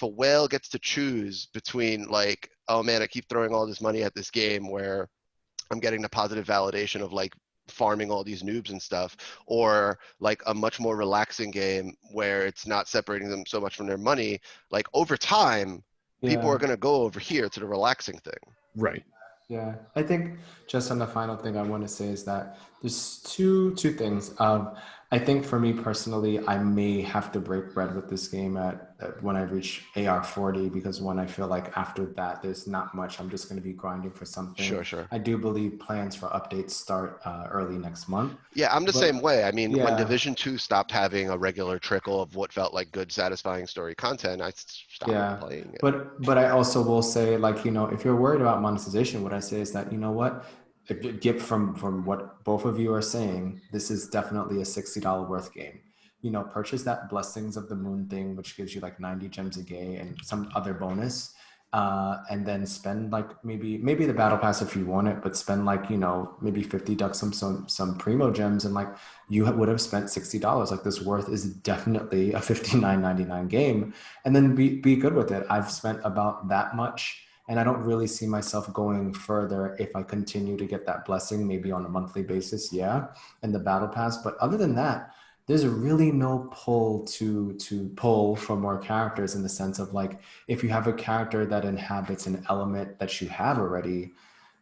Speaker 2: a whale gets to choose between like, oh man, I keep throwing all this money at this game where I'm getting the positive validation of like farming all these noobs and stuff, or like a much more relaxing game where it's not separating them so much from their money, like over time, people are going to go over here to the relaxing thing.
Speaker 1: Right.
Speaker 4: Yeah, I think just on the final thing I want to say is that there's two things. I think for me personally, I may have to break bread with this game at when I reach AR 40, because when I feel like after that, there's not much. I'm just going to be grinding for something.
Speaker 2: Sure.
Speaker 4: I do believe plans for updates start early next month.
Speaker 2: Yeah, I'm the same way. I mean, when Division 2 stopped having a regular trickle of what felt like good, satisfying story content, I stopped playing it.
Speaker 4: But I also will say, like, you know, if you're worried about monetization, what I say is that, you know what, get from what both of you are saying, this is definitely a $60 worth game. You know, purchase that Blessings of the Moon thing, which gives you like 90 gems a day and some other bonus. And then spend like maybe the battle pass if you want it, but spend like, you know, maybe 50 ducks some primo gems, and like you would have spent $60. Like this worth is definitely a $59.99 game, and then be good with it. I've spent about that much, and I don't really see myself going further if I continue to get that blessing, maybe on a monthly basis, and the battle pass. But other than that, there's really no pull to pull for more characters, in the sense of like, if you have a character that inhabits an element that you have already,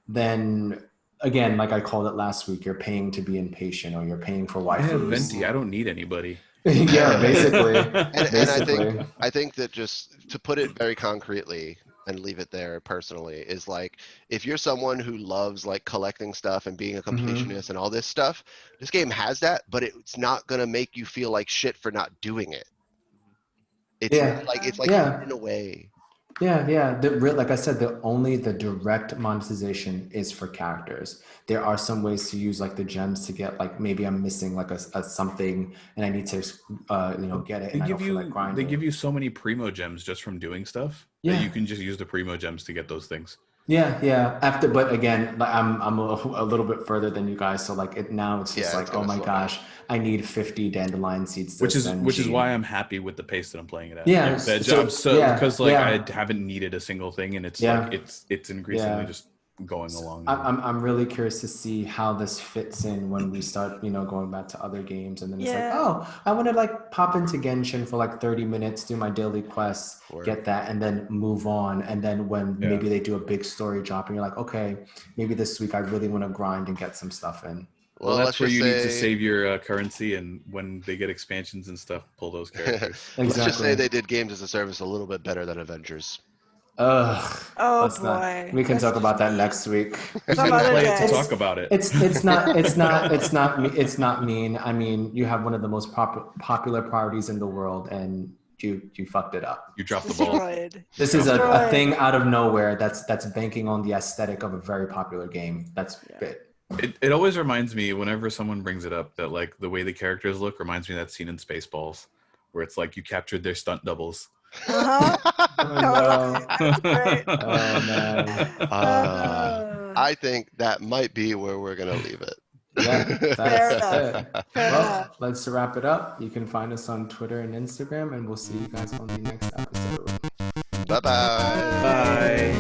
Speaker 4: then again, like I called it last week, you're paying to be impatient, or you're paying for waifus.
Speaker 1: I have Venti. I don't need anybody.
Speaker 4: Yeah, basically.
Speaker 2: And I think that, just to put it very concretely and leave it there personally, is like, if you're someone who loves like collecting stuff and being a completionist and all this stuff, this game has that, but it's not gonna make you feel like shit for not doing it. It's like in a way.
Speaker 4: Yeah. Like I said, the direct monetization is for characters. There are some ways to use like the gems to get, like, maybe I'm missing like a something and I need to get it. And I don't feel like grinding.
Speaker 1: They give you so many primo gems just from doing stuff that you can just use the primo gems to get those things.
Speaker 4: Yeah. But again, like I'm a little bit further than you guys, so like it's just like, oh my gosh, I need 50 dandelion seeds.
Speaker 1: Which is why I'm happy with the pace that I'm playing it at.
Speaker 4: Yeah,
Speaker 1: because I haven't needed a single thing, and it's like it's increasingly just going along.
Speaker 4: I'm really curious to see how this fits in when we start, going back to other games, and then it's like, oh, I want to like pop into Genshin for like 30 minutes, do my daily quests, get that, and then move on. And then when maybe they do a big story drop, and you're like, okay, maybe this week I really want to grind and get some stuff in.
Speaker 1: Well, that's where you need to save your currency, and when they get expansions and stuff, pull those characters.
Speaker 4: Exactly.
Speaker 2: Let's just say they did games as a service a little bit better than Avengers.
Speaker 4: Ugh.
Speaker 3: Oh
Speaker 4: let's not.
Speaker 3: boy.
Speaker 4: We can
Speaker 3: That's
Speaker 4: talk about that
Speaker 3: just
Speaker 4: next week.
Speaker 1: Who's
Speaker 3: Some
Speaker 1: gonna
Speaker 3: other
Speaker 1: play it to
Speaker 3: day.
Speaker 1: talk about it?
Speaker 4: It's not mean. I mean, you have one of the most popular priorities in the world, and you fucked it up.
Speaker 1: You dropped the ball.
Speaker 3: Destroyed.
Speaker 4: This is a thing out of nowhere that's banking on the aesthetic of a very popular game. That's it.
Speaker 1: It always reminds me whenever someone brings it up that like the way the characters look reminds me of that scene in Spaceballs where it's like you captured their stunt doubles.
Speaker 3: Uh-huh.
Speaker 4: Oh,
Speaker 3: That's great.
Speaker 4: no. Oh man.
Speaker 2: I think that might be where we're gonna leave it.
Speaker 4: Yeah,
Speaker 3: Fair
Speaker 4: that's
Speaker 3: enough.
Speaker 4: it.
Speaker 3: Fair
Speaker 4: Well,
Speaker 3: enough.
Speaker 4: let's wrap it up. You can find us on Twitter and Instagram, and we'll see you guys on the next episode.
Speaker 2: Bye-bye.
Speaker 1: Bye.